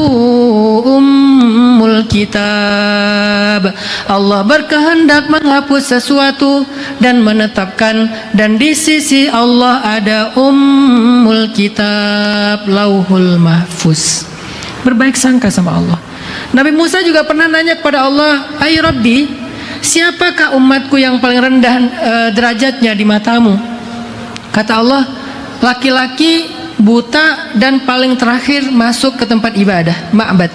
ummul kitab. Allah berkehendak menghapus sesuatu dan menetapkan, dan di sisi Allah ada ummul kitab, lauhul mahfuz. Berbaik sangka sama Allah. Nabi Musa juga pernah nanya kepada Allah, "Ai Rabbi, siapakah umatku yang paling rendah derajatnya di matamu?" Kata Allah, laki-laki buta dan paling terakhir masuk ke tempat ibadah, ma'bad.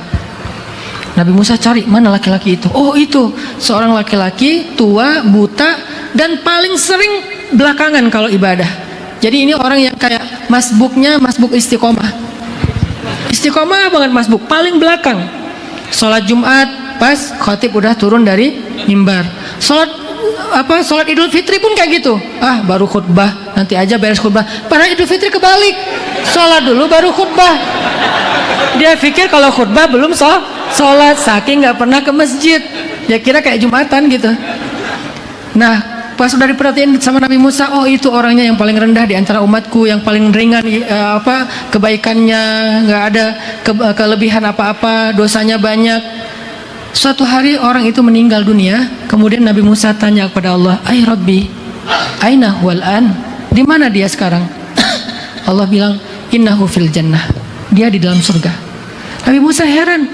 Nabi Musa cari, mana laki-laki itu? Oh itu, seorang laki-laki tua, buta, dan paling sering belakangan kalau ibadah. Jadi ini orang yang kayak masbuknya, masbuk istiqomah. Istiqomah banget masbuk, paling belakang. Sholat Jumat, pas khatib udah turun dari mimbar. Sholat Idul Fitri pun kayak gitu. Baru khutbah, nanti aja beres khutbah. Padahal Idul Fitri kebalik, sholat dulu baru khutbah. Dia pikir kalau khutbah belum sholat, saking nggak pernah ke masjid, ya kira kayak Jumatan gitu. Nah, pas sudah diperhatiin sama Nabi Musa, oh itu orangnya yang paling rendah di antara umatku, yang paling ringan kebaikannya, nggak ada kelebihan apa-apa, dosanya banyak. Suatu hari orang itu meninggal dunia, kemudian Nabi Musa tanya kepada Allah, "Ai Rabbi, aina huwal an?" Di mana dia sekarang? Allah bilang, "Innahu fil jannah." Dia di dalam surga. Nabi Musa heran,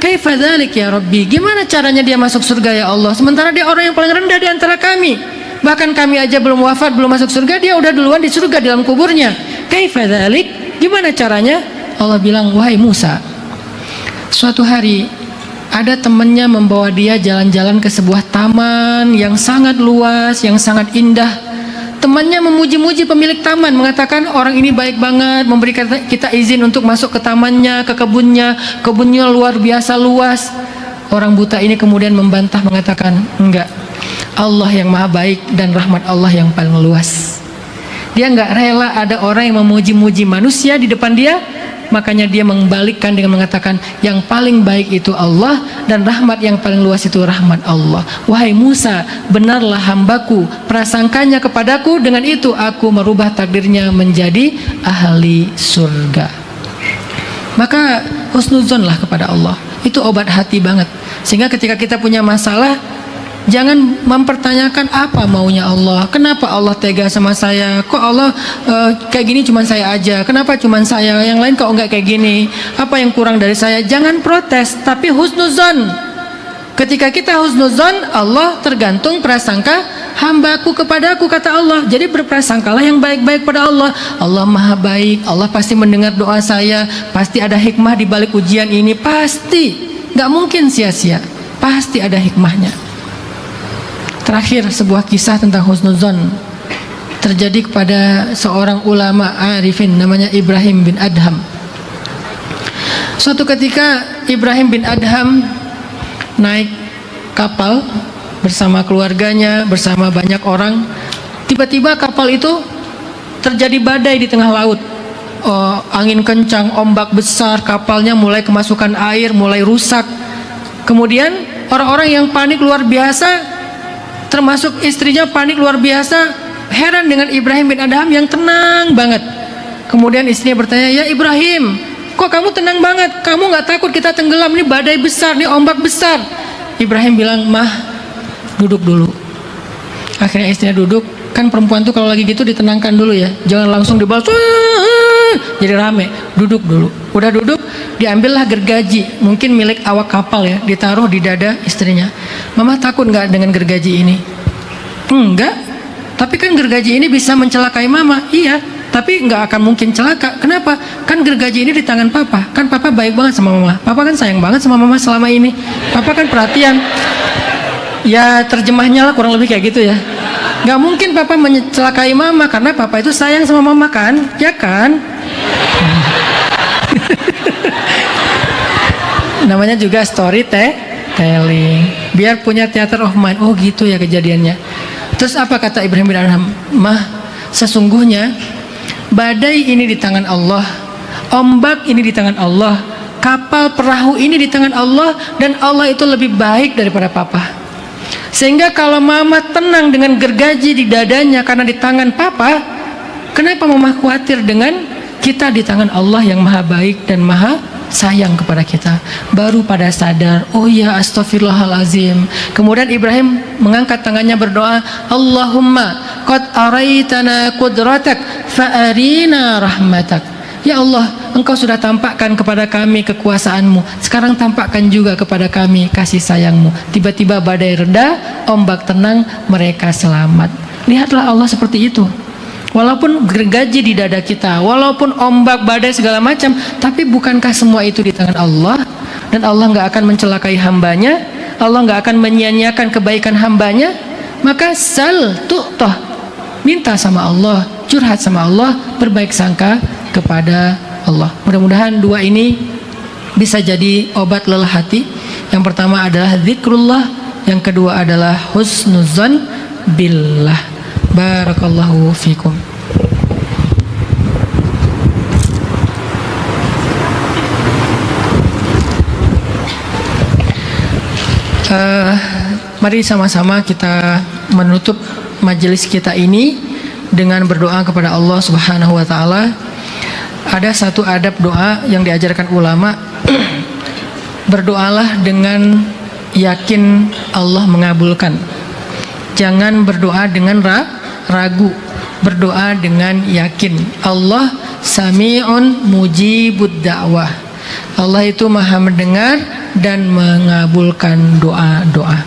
"Kaifa dzalik ya Rabbi? Gimana caranya dia masuk surga ya Allah? Sementara dia orang yang paling rendah di antara kami. Bahkan kami aja belum wafat, belum masuk surga, dia udah duluan di surga di dalam kuburnya. Kaifa dzalik? Gimana caranya?" Allah bilang, "Wahai Musa, suatu hari ada temannya membawa dia jalan-jalan ke sebuah taman yang sangat luas, yang sangat indah. Temannya memuji-muji pemilik taman, mengatakan orang ini baik banget, memberi kita izin untuk masuk ke tamannya, ke kebunnya. Kebunnya luar biasa luas." Orang buta ini kemudian membantah, mengatakan, "Enggak, Allah yang maha baik dan rahmat Allah yang paling luas." Dia enggak rela ada orang yang memuji-muji manusia di depan dia. Makanya dia membalikkan dengan mengatakan, yang paling baik itu Allah dan rahmat yang paling luas itu rahmat Allah. Wahai Musa, benarlah hambaku, prasangkanya kepadaku, dengan itu aku merubah takdirnya menjadi ahli surga. Maka husnuzonlah kepada Allah, itu obat hati banget. Sehingga ketika kita punya masalah, jangan mempertanyakan apa maunya Allah. Kenapa Allah tega sama saya? Kok Allah kayak gini cuman saya aja? Kenapa cuman saya? Yang lain kok enggak kayak gini? Apa yang kurang dari saya? Jangan protes, tapi husnuzon. Ketika kita husnuzon, Allah tergantung prasangka hambaku kepadaku, kata Allah. Jadi berprasangkalah yang baik-baik pada Allah. Allah maha baik, Allah pasti mendengar doa saya, pasti ada hikmah di balik ujian ini, pasti. Nggak mungkin sia-sia, pasti ada hikmahnya. Terakhir, sebuah kisah tentang husnuzon terjadi kepada seorang ulama arifin namanya Ibrahim bin Adham. Suatu ketika Ibrahim bin Adham naik kapal bersama keluarganya, bersama banyak orang. Tiba-tiba kapal itu terjadi badai di tengah laut. Angin kencang, ombak besar, kapalnya mulai kemasukan air, mulai rusak. Kemudian orang-orang yang panik luar biasa, termasuk istrinya panik luar biasa, heran dengan Ibrahim bin Adham yang tenang banget. Kemudian istrinya bertanya, ya Ibrahim, kok kamu tenang banget? Kamu nggak takut kita tenggelam? Ini badai besar, ini ombak besar. Ibrahim bilang, mah, duduk dulu. Akhirnya istrinya duduk. Kan perempuan tuh kalau lagi gitu ditenangkan dulu ya, jangan langsung dibalas jadi rame. Duduk dulu. Udah duduk, diambillah gergaji, mungkin milik awak kapal ya, ditaruh di dada istrinya. Mama takut nggak dengan gergaji ini? Enggak, tapi kan gergaji ini bisa mencelakai mama. Iya, tapi nggak akan mungkin celaka. Kenapa? Kan gergaji ini di tangan papa. Kan papa baik banget sama mama. Papa kan sayang banget sama mama selama ini. Papa kan perhatian. Ya terjemahnya lah kurang lebih kayak gitu ya. Nggak mungkin papa mencelakai mama karena papa itu sayang sama mama kan, ya kan? Namanya juga storytelling. Biar punya theater of mind. Oh gitu ya kejadiannya. Terus apa kata Ibrahim bin Adham? Mah, sesungguhnya badai ini di tangan Allah, ombak ini di tangan Allah, kapal perahu ini di tangan Allah, dan Allah itu lebih baik daripada papa. Sehingga kalau mama tenang dengan gergaji di dadanya karena di tangan papa, kenapa mama khawatir dengan kita di tangan Allah yang maha baik dan maha sayang kepada kita? Baru pada sadar, oh ya astaghfirullahalazim. Kemudian Ibrahim mengangkat tangannya berdoa, Allahumma qad araitana qudratak fa'arina rahmatak. Ya Allah, Engkau sudah tampakkan kepada kami kekuasaanmu, sekarang tampakkan juga kepada kami kasih sayangmu. Tiba-tiba badai reda, ombak tenang, mereka selamat. Lihatlah Allah seperti itu. Walaupun gergaji di dada kita, walaupun ombak, badai segala macam, tapi bukankah semua itu di tangan Allah? Dan Allah nggak akan mencelakai hambanya, Allah nggak akan menyia-nyiakan kebaikan hambanya. Maka sal tu'tah, minta sama Allah, curhat sama Allah, berbaik sangka kepada Allah. Mudah-mudahan dua ini bisa jadi obat lelah hati. Yang pertama adalah zikrullah, yang kedua adalah husnuzan billah. Barakallahu fikum. Mari sama-sama kita menutup majelis kita ini dengan berdoa kepada Allah Subhanahu wa taala. Ada satu adab doa yang diajarkan ulama. Berdoalah dengan yakin Allah mengabulkan. Jangan berdoa dengan ragu. Berdoa dengan yakin. Allah sami'un mujibud da'wah. Allah itu maha mendengar dan mengabulkan doa-doa.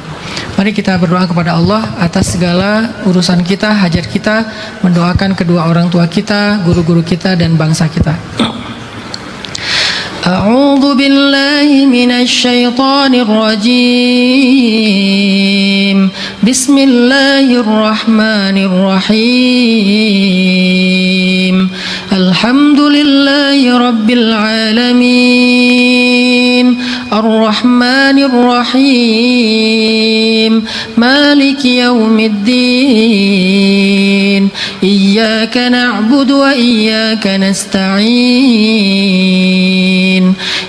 Mari kita berdoa kepada Allah atas segala urusan kita, hajat kita, mendoakan kedua orang tua kita, guru-guru kita, dan bangsa kita. A'udzu billahi minasy syaithanir rajim. Bismillahirrahmanirrahim. Alhamdulillahi rabbil alamin. Ar-Rahmanir Rahim. Maliki yaumiddin. Iyyaka na'budu wa iyyaka nasta'in.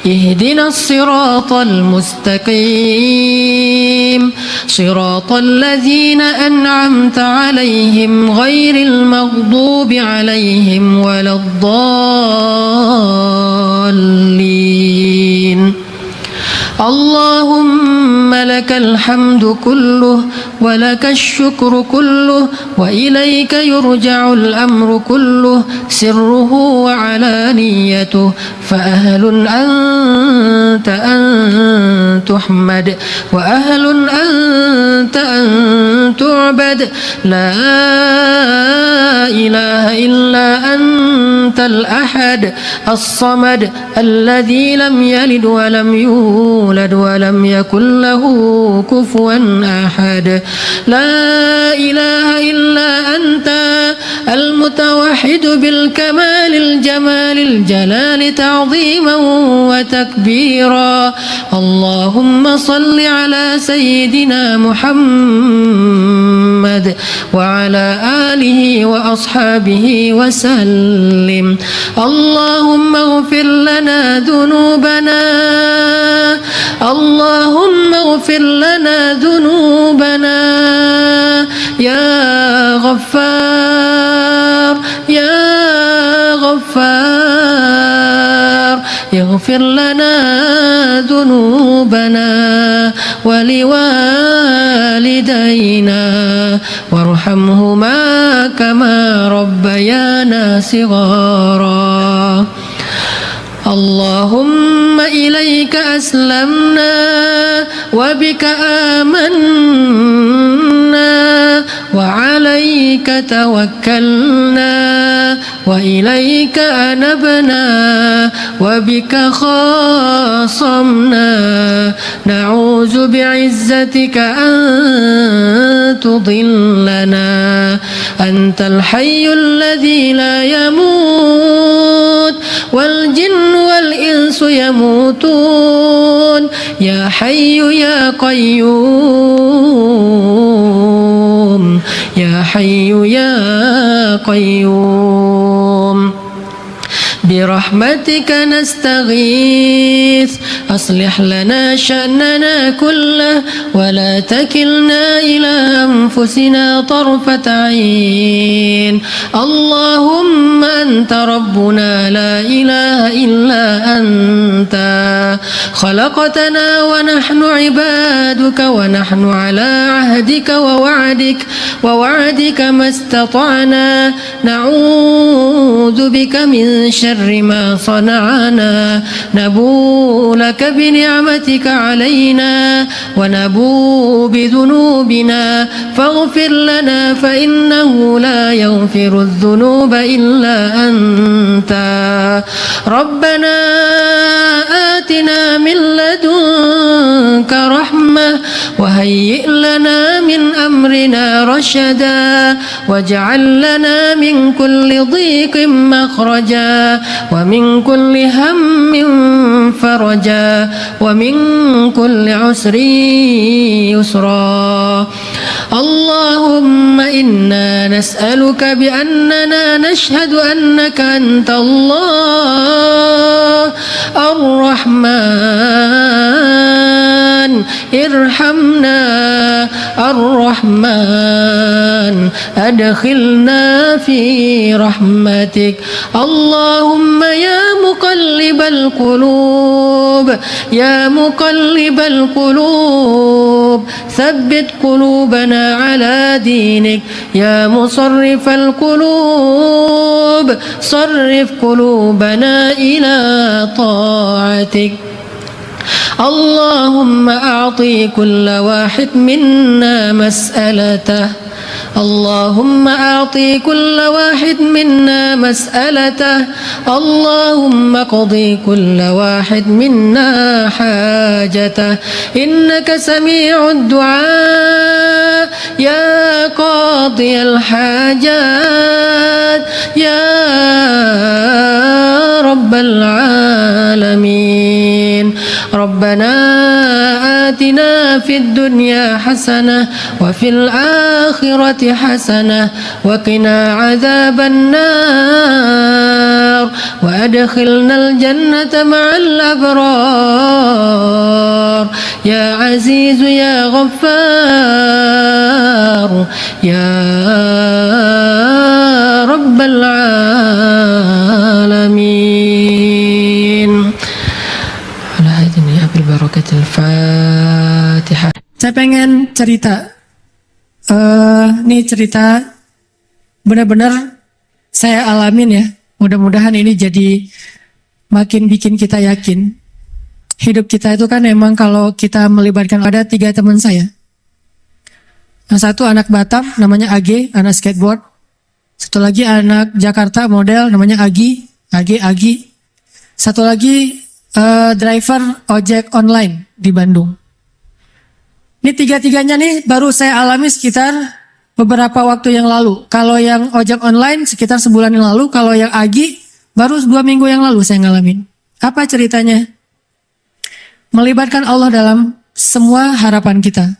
Ihdinas siratal mustaqim. Siratal ladzina an'amta 'alaihim ghairil maghdubi 'alaihim waladdallin. اللهم لك الحمد كله ولك الشكر كله وإليك يرجع الأمر كله سره وعلانيته فأهل أنت أن تحمد وأهل أنت أن تعبد لا إله إلا أنت الأحد الصمد الذي لم يلد ولم يولد ولم يكن له كفوا أحد لا إله إلا أنت المتوحد بالكمال الجمال الجلال تعظيما وتكبيرا اللهم صل على سيدنا محمد وعلى آله وأصحابه وسلم اللهم اغفر لنا ذنوبنا اللهم اغفر لنا ذنوبنا يا غفار يا غفار واغفر لنا ذنوبنا ولوالدينا وارحمهما كما ربيانا صغارا. اللهم إليك أسلمنا وبك آمنا وعليك توكلنا وإليك أنبنا وبك خاصمنا نعوذ بعزتك أن تضلنا أنت الحي الذي لا يموت والجن والإنس يموتون يا حي يا قيوم يا حي يا قيوم برحمتك نستغيث أصلح لنا شأننا كله ولا تكلنا إلى أنفسنا طرفة عين. اللهم أنت ربنا لا إله إلا أنت خلقتنا ونحن عبادك ونحن على عهدك ووعدك ما استطعنا نعوذ بك من شر ما صنعنا نبوء لك بنعمتك علينا ونبوء بذنوبنا فاغفر لنا فإنه لا يغفر الذنوب إلا أنت. ربنا آتنا من لدنك رحمة وهيئ لنا من أمرنا رشدا واجعل لنا من كل ضيق مخرجا ومن كل هم فرجا ومن كل عسر يسرا. اللهم إنا نسألك بأننا نشهد أنك أنت الله الرحمن ارحمنا الرحمن أدخلنا في رحمتك. اللهم يا مقلب القلوب يا مقلب القلوب ثبت قلوبنا على دينك يا مصرف القلوب صرف قلوبنا إلى طاعتك. اللهم أعطي كل واحد منا مسألته اللهم أعطي كل واحد منا مسألته اللهم اقضي كل واحد منا حاجته إنك سميع الدعاء يا قاضي الحاجات يا رب العالمين. ربنا آتنا في الدنيا حسنة وفي الآخرة حسنة وقنا عذاب النار وأدخلنا الجنة مع الأبرار يا عزيز يا غفار يا رب العالمين. Al-Fatihah. Saya pengen cerita. Ini cerita benar-benar saya alamin ya. Mudah-mudahan ini jadi makin bikin kita yakin. Hidup kita itu kan emang kalau kita melibatkan ada 3 teman saya. Yang satu anak Batam namanya Agi, anak skateboard. Satu lagi anak Jakarta model namanya Agi. Satu lagi driver ojek online di Bandung. Ini 3-tiganya nih baru saya alami sekitar beberapa waktu yang lalu. Kalau yang ojek online sekitar sebulan yang lalu. Kalau yang Agi baru 2 minggu yang lalu saya ngalamin. Apa ceritanya? Melibatkan Allah dalam semua harapan kita.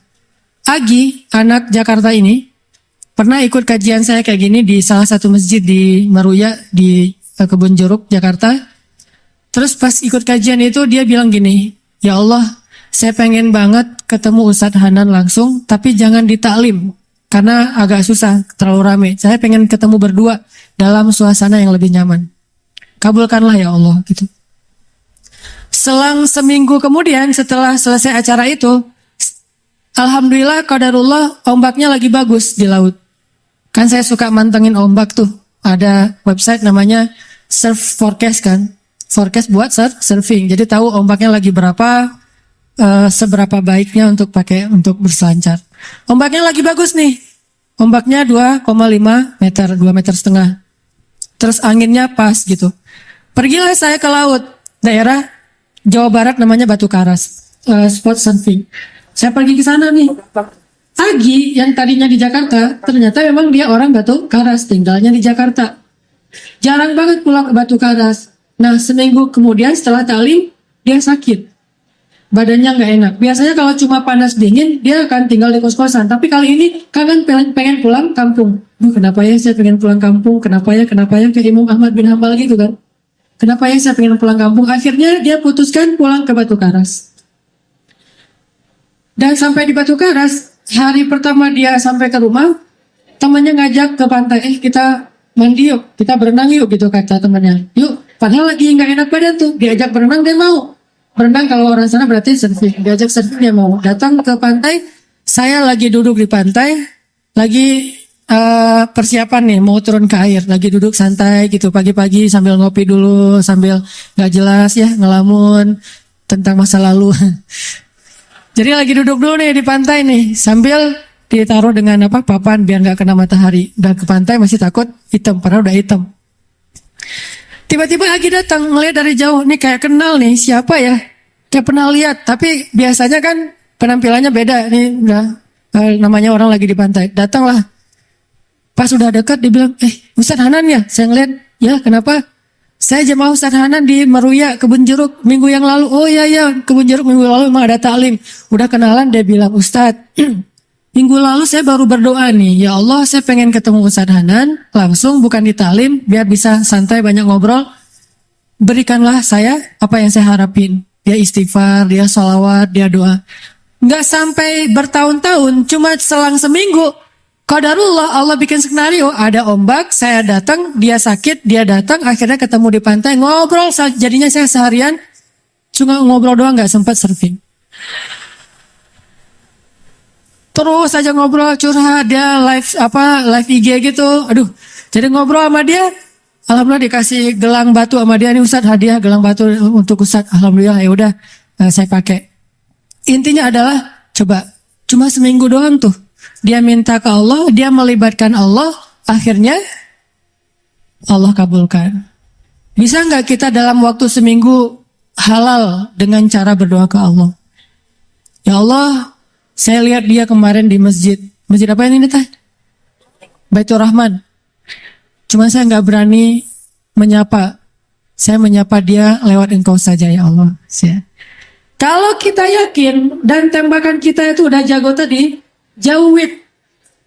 Agi, anak Jakarta ini, pernah ikut kajian saya kayak gini di salah satu masjid di Maruya, di Kebun Jeruk, Jakarta. Terus pas ikut kajian itu dia bilang gini, ya Allah, saya pengen banget ketemu Ustadz Hanan langsung, tapi jangan ditaklim, karena agak susah, terlalu rame. Saya pengen ketemu berdua dalam suasana yang lebih nyaman. Kabulkanlah ya Allah, gitu. Selang seminggu kemudian setelah selesai acara itu, alhamdulillah qadarullah ombaknya lagi bagus di laut. Kan saya suka mantengin ombak tuh. Ada website namanya Surf Forecast kan. Forecast buat surfing. Jadi tahu ombaknya lagi berapa, seberapa baiknya untuk pakai untuk berselancar. Ombaknya lagi bagus nih. Ombaknya 2,5 meter, 2,5 meter. Terus anginnya pas gitu. Pergilah saya ke laut, daerah Jawa Barat namanya Batu Karas, spot surfing. Saya pergi ke sana nih. Agi yang tadinya di Jakarta, ternyata memang dia orang Batu Karas, tinggalnya di Jakarta. Jarang banget pulang ke Batu Karas. Nah, seminggu kemudian setelah talim, dia sakit. Badannya nggak enak. Biasanya kalau cuma panas dingin, dia akan tinggal di kos-kosan. Tapi kali ini kangen pengen pulang kampung. Kenapa ya saya pengen pulang kampung? Kenapa ya? Kayak Imam Ahmad bin Hambal gitu kan? Kenapa ya saya pengen pulang kampung? Akhirnya dia putuskan pulang ke Batu Karas. Dan sampai di Batu Karas, hari pertama dia sampai ke rumah, temannya ngajak ke pantai, kita mandi yuk, kita berenang yuk gitu kata temannya. Yuk, padahal lagi nggak enak badan tuh, diajak berenang dia mau. Berenang kalau orang sana berarti surfing, diajak surfing dia mau. Datang ke pantai, saya lagi duduk di pantai, lagi persiapan nih mau turun ke air, lagi duduk santai gitu pagi-pagi sambil ngopi dulu, sambil nggak jelas ya ngelamun tentang masa lalu. Jadi lagi duduk dulu nih di pantai nih, sambil ditaruh dengan papan biar nggak kena matahari. Udah ke pantai masih takut hitam, padahal udah hitam. Tiba-tiba Agi datang, ngeliat dari jauh, nih kayak kenal nih, siapa ya? Kayak pernah lihat, tapi biasanya kan penampilannya beda. Nih udah namanya orang lagi di pantai. Datanglah, pas udah dekat dibilang, Ustadz Hanan ya? Saya ngeliat, ya kenapa? Saya jemaah Ustadz Hanan di Meruya, Kebun Jeruk minggu yang lalu. Oh iya, Kebun Jeruk minggu lalu emang ada taklim. Udah kenalan, dia bilang, Ustadz, minggu lalu saya baru berdoa nih, ya Allah saya pengen ketemu Ustadz Hanan, langsung bukan di taklim, biar bisa santai banyak ngobrol. Berikanlah saya apa yang saya harapin. Dia istighfar, dia sholawat, dia doa. Nggak sampai bertahun-tahun, cuma selang seminggu, qadarullah Allah bikin skenario, ada ombak, saya datang, dia sakit, dia datang, akhirnya ketemu di pantai, ngobrol, jadinya saya seharian, cuma ngobrol doang, nggak sempat surfing. Terus aja ngobrol, curhat, dia live IG gitu. Aduh, jadi ngobrol sama dia, alhamdulillah dikasih gelang batu sama dia nih Ustadz, hadiah gelang batu untuk Ustadz. Alhamdulillah ya udah saya pakai. Intinya adalah cuma seminggu doang tuh. Dia minta ke Allah, dia melibatkan Allah, akhirnya Allah kabulkan. Bisa nggak kita dalam waktu seminggu halal dengan cara berdoa ke Allah? Ya Allah, saya lihat dia kemarin di masjid. Masjid apa ini teh? Baitur Rahman. Cuma saya nggak berani menyapa. Saya menyapa dia lewat engkau saja ya Allah. Kalau kita yakin dan tembakan kita itu udah jago tadi, jawid.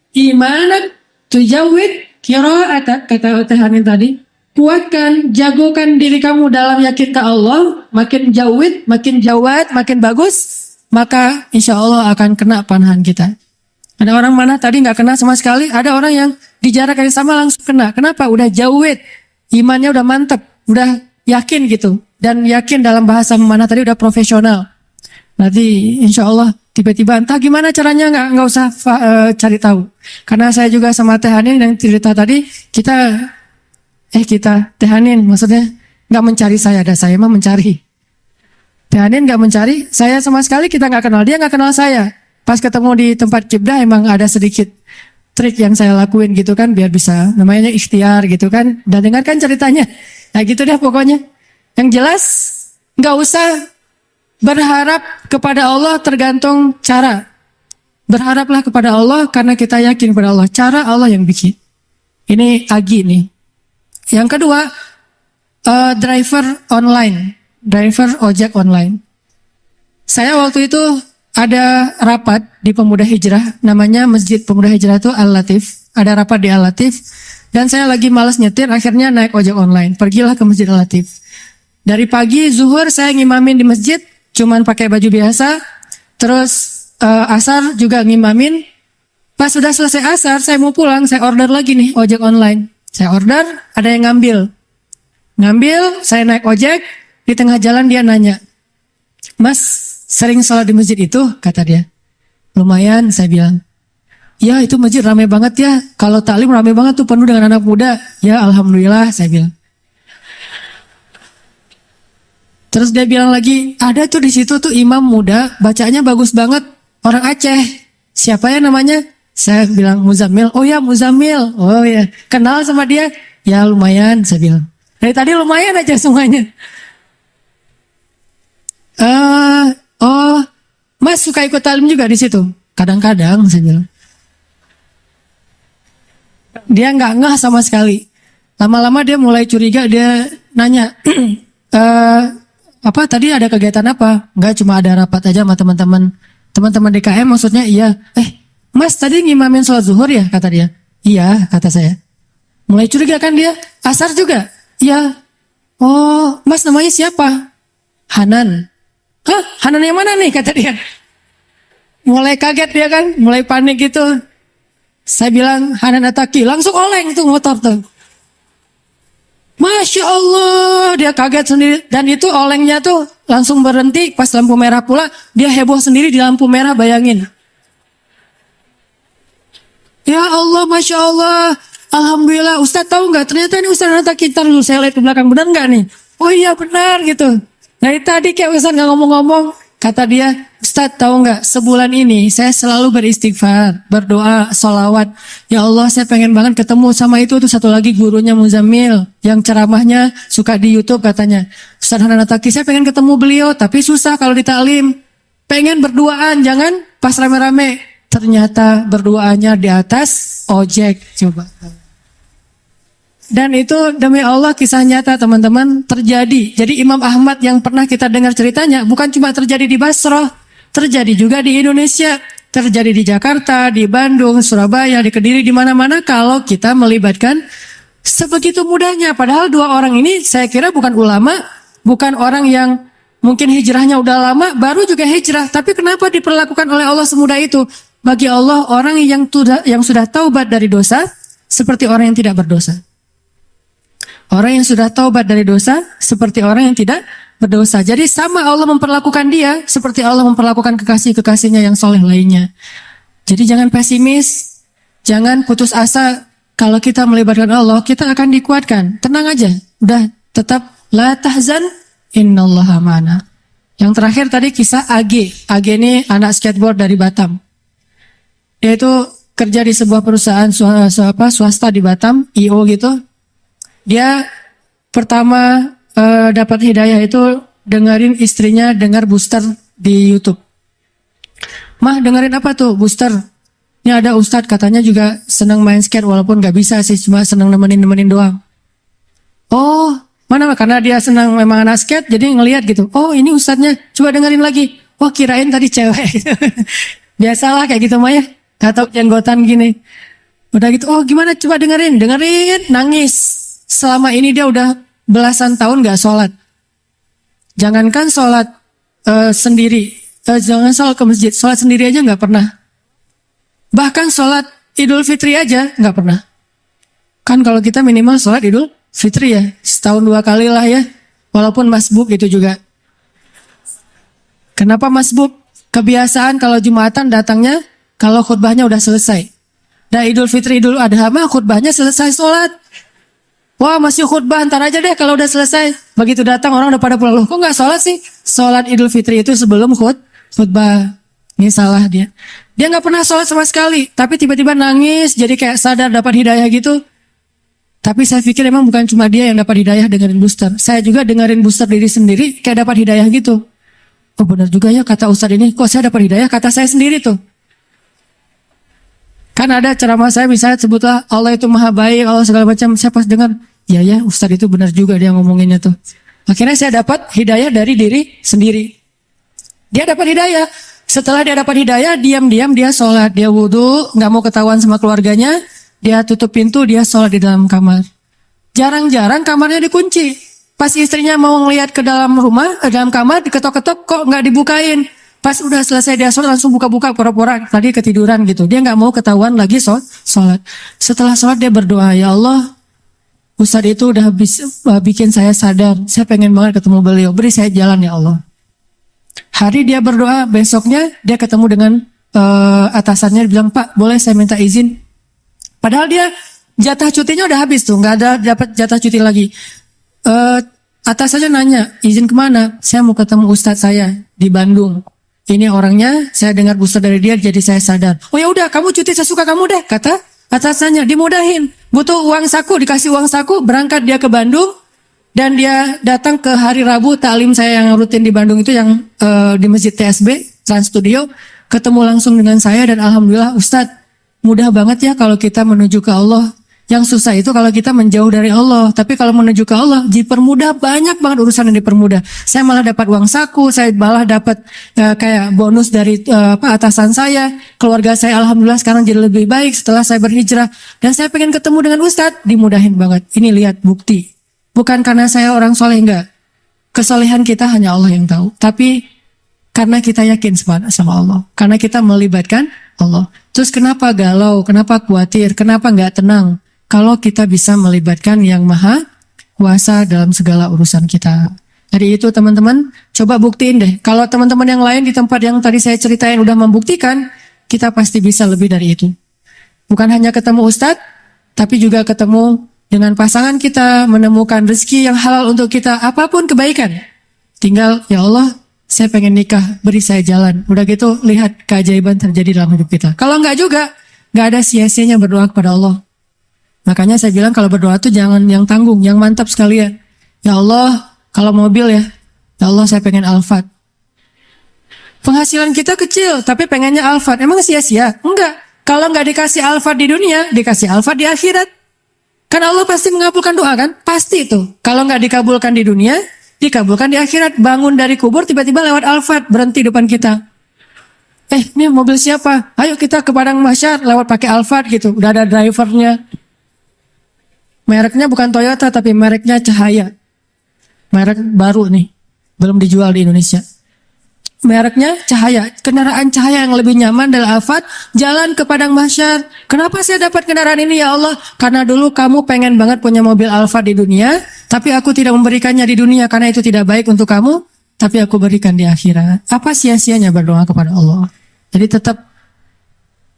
Gimana tuh jawid? Qiraat kata Teh Hanin tadi. Kuatkan, jagokan diri kamu dalam yakin ke Allah. Makin jawid, makin jawad, makin bagus. Maka insya Allah akan kena panahan kita. Ada orang mana tadi nggak kena sama sekali, ada orang yang di jarak yang sama langsung kena. Kenapa? Udah jawid, imannya udah mantep, udah yakin gitu. Dan yakin dalam bahasa mana tadi udah profesional. Nanti insya Allah tiba-tiba entah gimana caranya nggak usah cari tahu. Karena saya juga sama Teh Hanin yang cerita tadi, kita Teh Hanin maksudnya nggak mencari saya, ada saya mah mencari. Teh Hanin nggak mencari, saya sama sekali kita nggak kenal, dia nggak kenal saya. Pas ketemu di tempat kibdah emang ada sedikit trik yang saya lakuin gitu kan, biar bisa, namanya ikhtiar gitu kan. Dan dengarkan ceritanya, nah gitu deh pokoknya. Yang jelas nggak usah berharap kepada Allah tergantung cara. Berharaplah kepada Allah karena kita yakin kepada Allah. Cara Allah yang bikin. Ini Agi nih. Yang kedua, driver online. Driver ojek online. Saya waktu itu ada rapat di Pemuda Hijrah, namanya Masjid Pemuda Hijrah itu Al-Latif. Ada rapat di Al-Latif, dan saya lagi malas nyetir, akhirnya naik ojek online. Pergilah ke Masjid Al-Latif. Dari pagi zuhur saya ngimamin di masjid, cuman pakai baju biasa. Terus asar juga ngimamin. Pas sudah selesai asar, saya mau pulang, saya order lagi nih ojek online. Saya order, ada yang ngambil, saya naik ojek. Di tengah jalan dia nanya, Mas sering sholat di masjid itu? Kata dia. Lumayan, saya bilang. Ya itu masjid ramai banget ya. Kalau taklim ramai banget tuh, penuh dengan anak muda. Ya alhamdulillah, saya bilang. Terus dia bilang lagi, ada tuh di situ tuh imam muda, bacanya bagus banget, orang Aceh. Siapa ya namanya? Saya bilang Muzammil. Oh ya Muzammil. Oh ya, kenal sama dia? Ya lumayan, saya bilang. Dari tadi lumayan aja semuanya. Oh, Mas suka ikut taklim juga di situ? Kadang-kadang, saya bilang. Dia nggak ngeh sama sekali. Lama-lama dia mulai curiga, dia nanya, apa tadi ada kegiatan apa? Enggak, cuma ada rapat aja sama teman-teman DKM, maksudnya iya. Mas tadi ngimamin sholat zuhur ya, kata dia. Iya, kata saya. Mulai curiga kan dia. Asar juga? Iya. Oh, Mas namanya siapa? Hanan. Hah, Hanan yang mana nih, kata dia. Mulai kaget dia kan, mulai panik gitu. Saya bilang Hanan Ataki, langsung oleng tuh motor tuh. Masya Allah, dia kaget sendiri. Dan itu olengnya tuh langsung berhenti pas lampu merah pula. Dia heboh sendiri di lampu merah, bayangin. Ya Allah, Masya Allah. Alhamdulillah, Ustadz tahu nggak? Ternyata ini Ustadz Nata Kintar dulu. Saya lihat ke belakang, benar nggak nih? Oh iya benar gitu. Dari tadi kayak Ustadz nggak ngomong-ngomong. Kata dia, Ustadz tahu nggak? Sebulan ini saya selalu beristighfar, berdoa, sholawat. Ya Allah, saya pengen banget ketemu sama itu. Tuh satu lagi gurunya Muzammil, yang ceramahnya suka di YouTube katanya. Ustadz Hanan Ataki, saya pengen ketemu beliau, tapi susah kalau di taklim. Pengen berduaan, jangan pas rame-rame. Ternyata berduaannya di atas ojek, coba. Dan itu demi Allah kisah nyata teman-teman terjadi. Jadi Imam Ahmad yang pernah kita dengar ceritanya bukan cuma terjadi di Basrah, terjadi juga di Indonesia, terjadi di Jakarta, di Bandung, Surabaya, di Kediri, di mana-mana kalau kita melibatkan sebegitu mudahnya. Padahal dua orang ini saya kira bukan ulama, bukan orang yang mungkin hijrahnya udah lama, baru juga hijrah. Tapi kenapa diperlakukan oleh Allah semudah itu? Bagi Allah orang yang sudah taubat dari dosa seperti orang yang tidak berdosa. Orang yang sudah taubat dari dosa seperti orang yang tidak berdosa. Jadi sama Allah memperlakukan dia seperti Allah memperlakukan kekasih-kekasihnya yang soleh lainnya. Jadi jangan pesimis, jangan putus asa. Kalau kita melibatkan Allah, kita akan dikuatkan. Tenang aja, udah tetap la tahzan, innallaha ma'ana. Yang terakhir tadi kisah AG. AG ini anak skateboard dari Batam. Dia itu kerja di sebuah perusahaan swasta di Batam, IO gitu. Dia pertama dapat hidayah itu dengerin istrinya dengar booster di YouTube. Mah dengerin apa tuh booster? Ini ada ustadz katanya juga senang main skate walaupun nggak bisa sih, cuma senang nemenin doang. Oh mana? Karena dia senang memang anak skate jadi ngelihat gitu. Oh ini ustadznya, coba dengerin lagi. Wah kirain tadi cewek. Biasalah kayak gitu mah ya. Gak tau jenggotan gini. Udah gitu, oh gimana coba dengerin, nangis. Selama ini dia udah belasan tahun gak sholat. Jangankan sholat sendiri, jangan sholat ke masjid, sholat sendiri aja gak pernah. Bahkan sholat Idul Fitri aja gak pernah. Kan kalau kita minimal sholat Idul Fitri ya, setahun 2 kali lah ya. Walaupun masbuk itu juga. Kenapa masbuk? Kebiasaan kalau Jumatan datangnya kalau khutbahnya udah selesai. Dan Idul Fitri, Idul Adha mah khutbahnya selesai sholat. Wah masih khutbah, ntar aja deh kalau udah selesai. Begitu datang orang udah pada pulang. Loh kok gak sholat sih? Sholat Idul Fitri itu sebelum khutbah. Ini salah dia. Dia gak pernah sholat sama sekali. Tapi tiba-tiba nangis, jadi kayak sadar dapat hidayah gitu. Tapi saya pikir emang bukan cuma dia yang dapat hidayah dengerin booster. Saya juga dengerin booster diri sendiri kayak dapat hidayah gitu. Oh benar juga ya kata Ustadz ini. Kok saya dapat hidayah? Kata saya sendiri tuh. Kan ada ceramah saya misalnya sebutlah Allah itu maha baik, Allah segala macam. Saya pas dengar, ya Ustadz itu benar juga dia ngomonginnya tuh. Akhirnya saya dapat hidayah dari diri sendiri. Dia dapat hidayah. Setelah dia dapat hidayah, diam-diam dia sholat, dia wudhu, nggak mau ketahuan sama keluarganya, dia tutup pintu, dia sholat di dalam kamar. Jarang-jarang kamarnya dikunci. Pas istrinya mau ngelihat ke dalam rumah, dalam kamar, diketok-ketok kok nggak dibukain. Pas udah selesai dia sholat langsung buka-buka pura-pura tadi ketiduran gitu. Dia nggak mau ketahuan lagi sholat. Setelah sholat dia berdoa, ya Allah, Ustadz itu udah bikin saya sadar. Saya pengen banget ketemu beliau. Beri saya jalan ya Allah. Hari dia berdoa, besoknya dia ketemu dengan atasannya, dia bilang, Pak, boleh saya minta izin? Padahal dia jatah cutinya udah habis tuh, nggak ada dapat jatah cuti lagi. Atasannya nanya, izin kemana? Saya mau ketemu ustadz saya di Bandung. Ini orangnya, saya dengar ustadz dari dia, jadi saya sadar. Oh ya udah, kamu cuti sesuka kamu deh, kata atasannya. Dimudahin, butuh uang saku, dikasih uang saku, berangkat dia ke Bandung. Dan dia datang ke hari Rabu taklim saya yang rutin di Bandung itu, yang di Masjid TSB Trans Studio, ketemu langsung dengan saya dan alhamdulillah, Ustadz, mudah banget ya kalau kita menuju ke Allah. Yang susah itu kalau kita menjauh dari Allah. Tapi kalau menuju ke Allah dipermudah, banyak banget urusan yang dipermudah. Saya malah dapat uang saku, saya malah dapat kayak bonus dari atasan saya. Keluarga saya alhamdulillah sekarang jadi lebih baik setelah saya berhijrah. Dan saya pengen ketemu dengan Ustadz, dimudahin banget. Ini lihat bukti. Bukan karena saya orang soleh, enggak. Kesolehan kita hanya Allah yang tahu. Tapi karena kita yakin sama Allah. Karena kita melibatkan Allah. Terus kenapa galau, kenapa khawatir, kenapa enggak tenang? Kalau kita bisa melibatkan yang maha kuasa dalam segala urusan kita. Jadi itu teman-teman, coba buktiin deh. Kalau teman-teman yang lain di tempat yang tadi saya ceritain udah membuktikan, kita pasti bisa lebih dari itu. Bukan hanya ketemu Ustadz, tapi juga ketemu dengan pasangan kita, menemukan rezeki yang halal untuk kita, apapun kebaikan. Tinggal, ya Allah, saya pengen nikah, beri saya jalan. Udah gitu, lihat keajaiban terjadi dalam hidup kita. Kalau enggak juga, enggak ada sia-sianya berdoa kepada Allah. Makanya saya bilang kalau berdoa tuh jangan yang tanggung, yang mantap sekalian. Ya Allah, kalau mobil ya Allah saya pengen Alphard. Penghasilan kita kecil, tapi pengennya Alphard. Emang sia-sia? Enggak. Kalau enggak dikasih Alphard di dunia, dikasih Alphard di akhirat. Kan Allah pasti mengabulkan doa kan? Pasti itu. Kalau enggak dikabulkan di dunia, dikabulkan di akhirat. Bangun dari kubur, tiba-tiba lewat Alphard, berhenti depan kita. Ini mobil siapa? Ayo kita ke Padang Mahsyar, lewat pakai Alphard gitu. Udah ada drivernya. Mereknya bukan Toyota, tapi mereknya Cahaya. Merek baru nih, belum dijual di Indonesia. Mereknya Cahaya, kendaraan Cahaya yang lebih nyaman dari Alphard, jalan ke Padang Mahsyar. Kenapa saya dapat kendaraan ini ya Allah? Karena dulu kamu pengen banget punya mobil Alphard di dunia, tapi aku tidak memberikannya di dunia karena itu tidak baik untuk kamu, tapi aku berikan di akhirat. Apa sia-sianya berdoa kepada Allah? Jadi tetap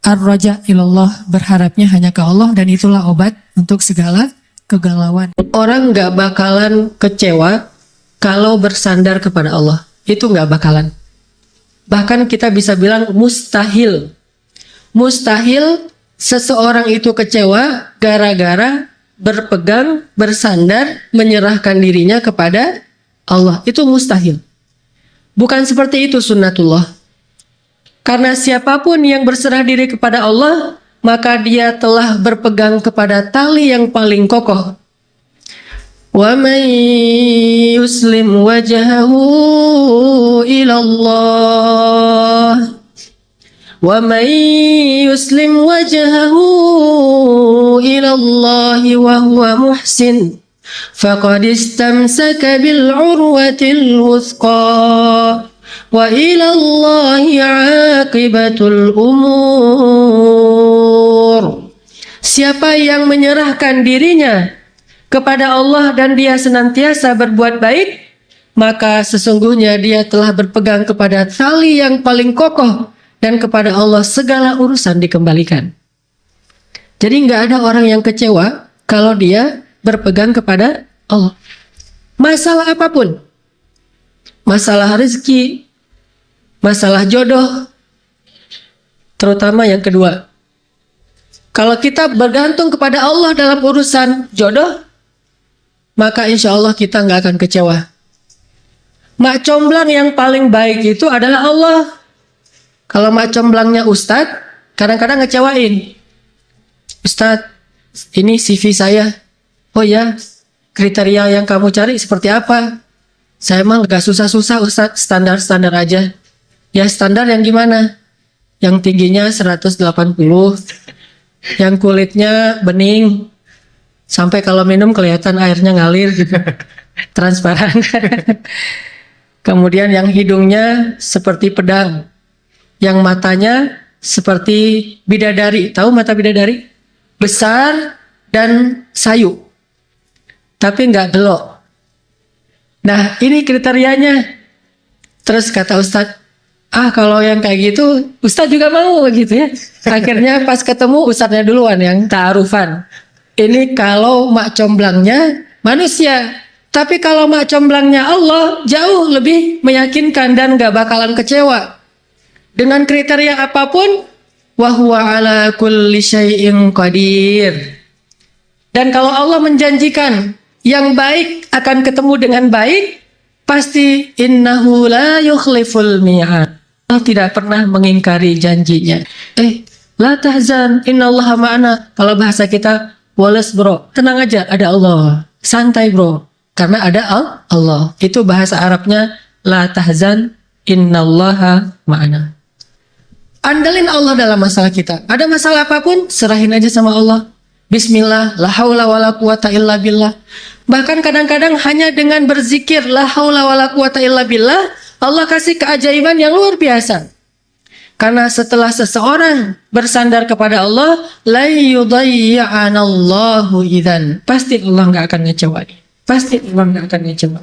ar-raja ilallah, berharapnya hanya ke Allah, dan itulah obat untuk segala kegalauan. Orang nggak bakalan kecewa kalau bersandar kepada Allah. Itu nggak bakalan. Bahkan kita bisa bilang mustahil. Mustahil seseorang itu kecewa gara-gara berpegang, bersandar, menyerahkan dirinya kepada Allah. Itu mustahil. Bukan seperti itu sunnatullah. Karena siapapun yang berserah diri kepada Allah, maka dia telah berpegang kepada tali yang paling kokoh. Wa man yuslim wajhahu ila Allah, wa man yuslim wajhahu ila Allah wa huwa muhsin faqad istamsaka bil urwatil wuthqa wa ila Allahi aqibatul umur. Siapa yang menyerahkan dirinya kepada Allah dan dia senantiasa berbuat baik, maka sesungguhnya dia telah berpegang kepada tali yang paling kokoh, dan kepada Allah segala urusan dikembalikan. Jadi nggak ada orang yang kecewa kalau dia berpegang kepada Allah. Masalah apapun, masalah rezeki, masalah jodoh, terutama yang kedua. Kalau kita bergantung kepada Allah dalam urusan jodoh, maka insya Allah kita nggak akan kecewa. Mak comblang yang paling baik itu adalah Allah. Kalau mak comblangnya Ustadz, kadang-kadang ngecewain. Ustadz, ini CV saya. Oh ya, kriteria yang kamu cari seperti apa? Saya emang gak susah-susah Ustadz, standar-standar aja. Ya standar yang gimana? Yang tingginya 180, yang kulitnya bening, sampai kalau minum kelihatan airnya ngalir gitu, transparan. Kemudian yang hidungnya seperti pedang, yang matanya seperti bidadari. Tahu mata bidadari? Besar dan sayu, tapi nggak gelok. Nah ini kriterianya. Terus kata Ustadz, kalau yang kayak gitu Ustadz juga mau gitu ya. Akhirnya pas ketemu Ustadznya duluan yang ta'arufan. Ini kalau mak comblangnya manusia. Tapi kalau mak comblangnya Allah jauh lebih meyakinkan dan gak bakalan kecewa. Dengan kriteria apapun, wahuwa ala kulli syai'in qadir. Dan kalau Allah menjanjikan yang baik akan ketemu dengan baik, pasti innahu la yukhliful mi'ad. Allah tidak pernah mengingkari janjinya. La tahzan, innallaha ma'ana. Kalau bahasa kita, wales bro, tenang aja, ada Allah. Santai bro, karena ada Allah. Itu bahasa Arabnya, la tahzan, innallaha ma'ana. Andalin Allah dalam masalah kita. Ada masalah apapun, serahin aja sama Allah. Bismillah, la haula wala quwata illa billah. Bahkan kadang-kadang hanya dengan berzikir la haula wala quwata illa billah, Allah kasih keajaiban yang luar biasa. Karena setelah seseorang bersandar kepada Allah, la yudayyi'anallahu idzan. Pasti Allah enggak akan ngecewain. Pasti Allah enggak akan ngecewain.